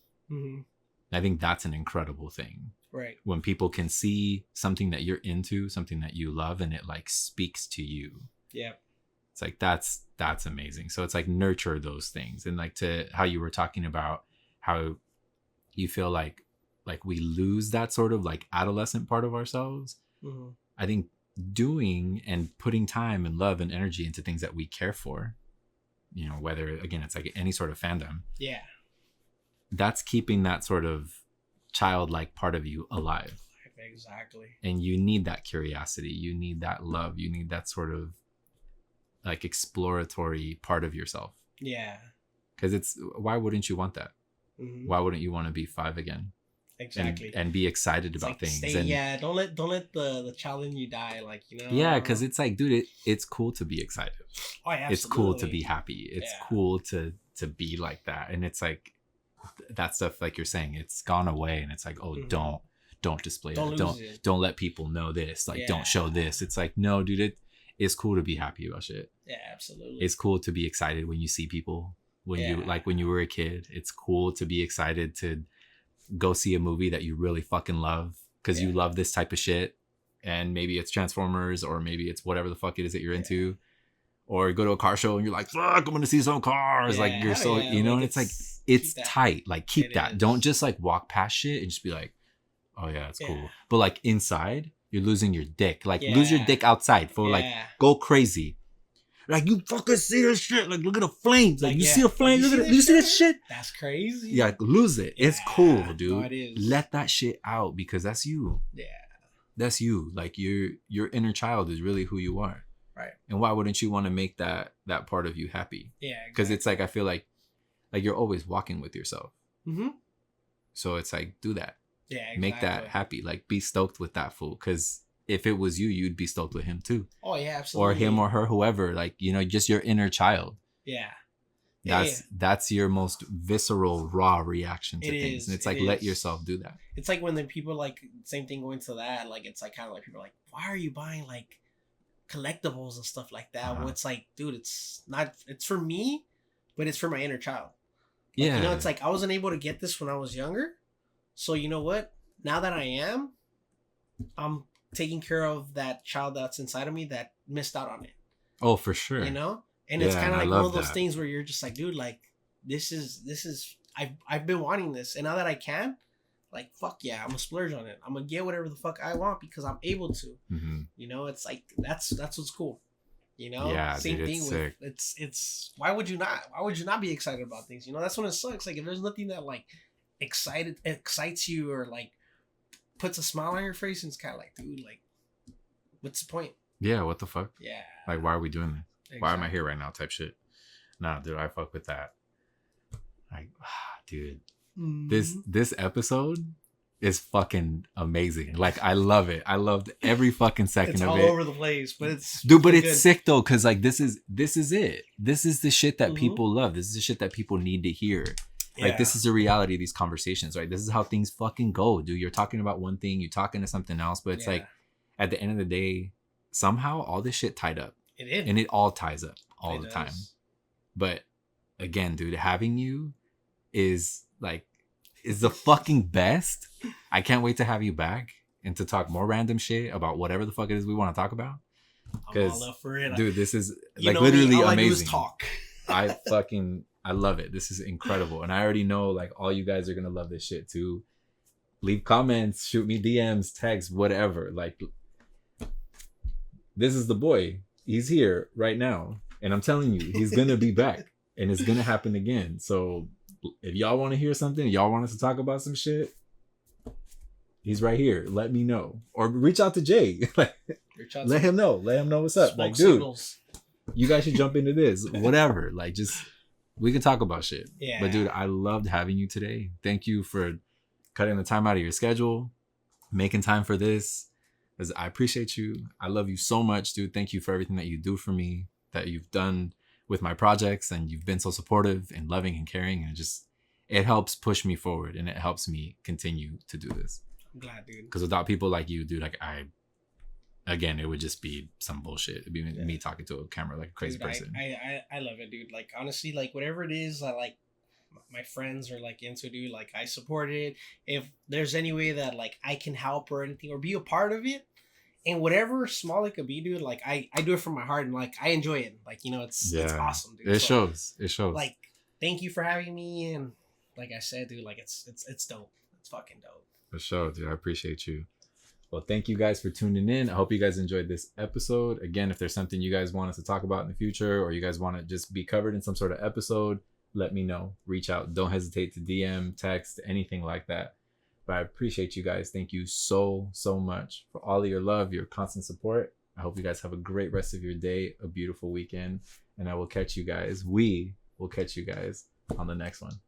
I think that's an incredible thing. Right. When people can see something that you're into, something that you love, and it like speaks to you. Yeah. It's like, that's amazing. So it's like nurture those things. And like to how you were talking about how you feel like we lose that sort of like adolescent part of ourselves. I think doing and putting time and love and energy into things that we care for, you know, whether again, it's like any sort of fandom. Yeah. That's keeping that sort of childlike part of you alive. Exactly. And you need that curiosity. You need that love. You need that sort of like exploratory part of yourself. Yeah. Because why wouldn't you want that? Why wouldn't you want to be 5 again? Exactly. And be excited about like things. Don't let the child in you die. Like, you know. Yeah, because it's like, dude, it's cool to be excited. Oh yeah. Absolutely. It's cool to be happy. It's cool to be like that. And it's like, that stuff, like you're saying, it's gone away, and it's like, oh, don't display it. Don't let people know this. Like, don't show this. It's like, no, dude, it's cool to be happy about shit. Yeah, absolutely. It's cool to be excited when you see people. When you were a kid, it's cool to be excited to go see a movie that you really fucking love because you love this type of shit, and maybe it's Transformers, or maybe it's whatever the fuck it is that you're into. Or go to a car show and you're like, fuck, I'm going to see some cars. Like, you're so, you know, and it's like, it's tight. Like, keep that. Don't just like walk past shit and just be like, oh yeah, it's cool. But like inside, you're losing your dick. Like, lose your dick outside for like, go crazy. Like, you fucking see this shit. Like, look at the flames. Like, you see a flame? Look at it. You see this shit? That's crazy. Yeah, lose it. It's cool, dude. No, it is. Let that shit out because that's you. Yeah. That's you. Like, your inner child is really who you are. Right. And why wouldn't you want to make that part of you happy? Yeah. Because it's like, I feel like you're always walking with yourself. Mm-hmm. So it's like, do that. Yeah. Exactly. Make that happy. Like, be stoked with that fool. Because if it was you, you'd be stoked with him too. Oh yeah, absolutely. Or him or her, whoever. Like, you know, just your inner child. Yeah. That's your most visceral, raw reaction to things. And it's like, let yourself do that. It's like when the people like same thing going to that. Like, it's like kind of like people are like, why are you buying like collectibles and stuff like that? Well, it's like, dude, it's not. It's for me, but it's for my inner child. Like, Yeah. You know, it's like I wasn't able to get this when I was younger. So you know what? Now that I am, I'm taking care of that child that's inside of me that missed out on it. Oh, for sure. You know? And it's kind of like one of those things where you're just like, dude, like this is I've been wanting this, and now that I can, like, fuck yeah, I'm gonna splurge on it. I'm gonna get whatever the fuck I want because I'm able to. Mm-hmm. You know, it's like that's what's cool. You know, yeah, same dude, thing with sick. it's why would you not be excited about things? You know, that's when it sucks. Like if there's nothing that like excites you or like puts a smile on your face, and it's kind of like, dude, like, what's the point? Yeah, what the fuck? Yeah, like, why are we doing this? exactly. Why am I here right now? Type shit. Nah, dude, I fuck with that. Like, dude, this episode is fucking amazing. Like, I love it. I loved every fucking second it's of all it. over the place, but it's dude, but it's good. sick though, because like this is it. This is the shit that people love. This is the shit that people need to hear. Like, this is the reality of these conversations, right? This is how things fucking go, dude. You're talking about one thing, you're talking to something else, but it's like, at the end of the day, somehow all this shit tied up. It is. And it all ties up all the time. But again, dude, having you is the fucking best. I can't wait to have you back and to talk more random shit about whatever the fuck it is we want to talk about. I'm all up for it. Dude, this is you like literally all amazing. I do is talk. I love it. This is incredible. And I already know like all you guys are gonna love this shit too. Leave comments, shoot me DMs, text, whatever. Like, this is the boy. He's here right now. And I'm telling you, he's gonna be back. And it's gonna happen again. So if y'all want to hear something, y'all want us to talk about some shit, he's right here. Let me know. Or reach out to Jay. Let him know. Let him know what's up. Like, dude, you guys should jump into this. Whatever. Like, just, we can talk about shit. Yeah. But dude, I loved having you today. Thank you for cutting the time out of your schedule, making time for this. Because I appreciate you. I love you so much, dude. Thank you for everything that you do for me, that you've done with my projects, and you've been so supportive and loving and caring, and it helps push me forward, and it helps me continue to do this. I'm glad, dude. Because without people like you, dude, like again, it would just be some bullshit. It'd be me talking to a camera like a crazy person. I love it, dude. Like, honestly, like whatever it is, I like my friends are like into, dude. Like, I support it. If there's any way that like I can help or anything or be a part of it, and whatever small it could be, dude, like I do it from my heart, and like I enjoy it. Like, you know, it's awesome, dude. It shows. Like, thank you for having me, and like I said, dude, like it's dope. It's fucking dope. For sure, dude. I appreciate you. Well, thank you guys for tuning in. I hope you guys enjoyed this episode. Again, if there's something you guys want us to talk about in the future, or you guys want to just be covered in some sort of episode, let me know. Reach out. Don't hesitate to DM, text, anything like that. But I appreciate you guys. Thank you so, so much for all of your love, your constant support. I hope you guys have a great rest of your day, a beautiful weekend, and I will catch you guys. We will catch you guys on the next one.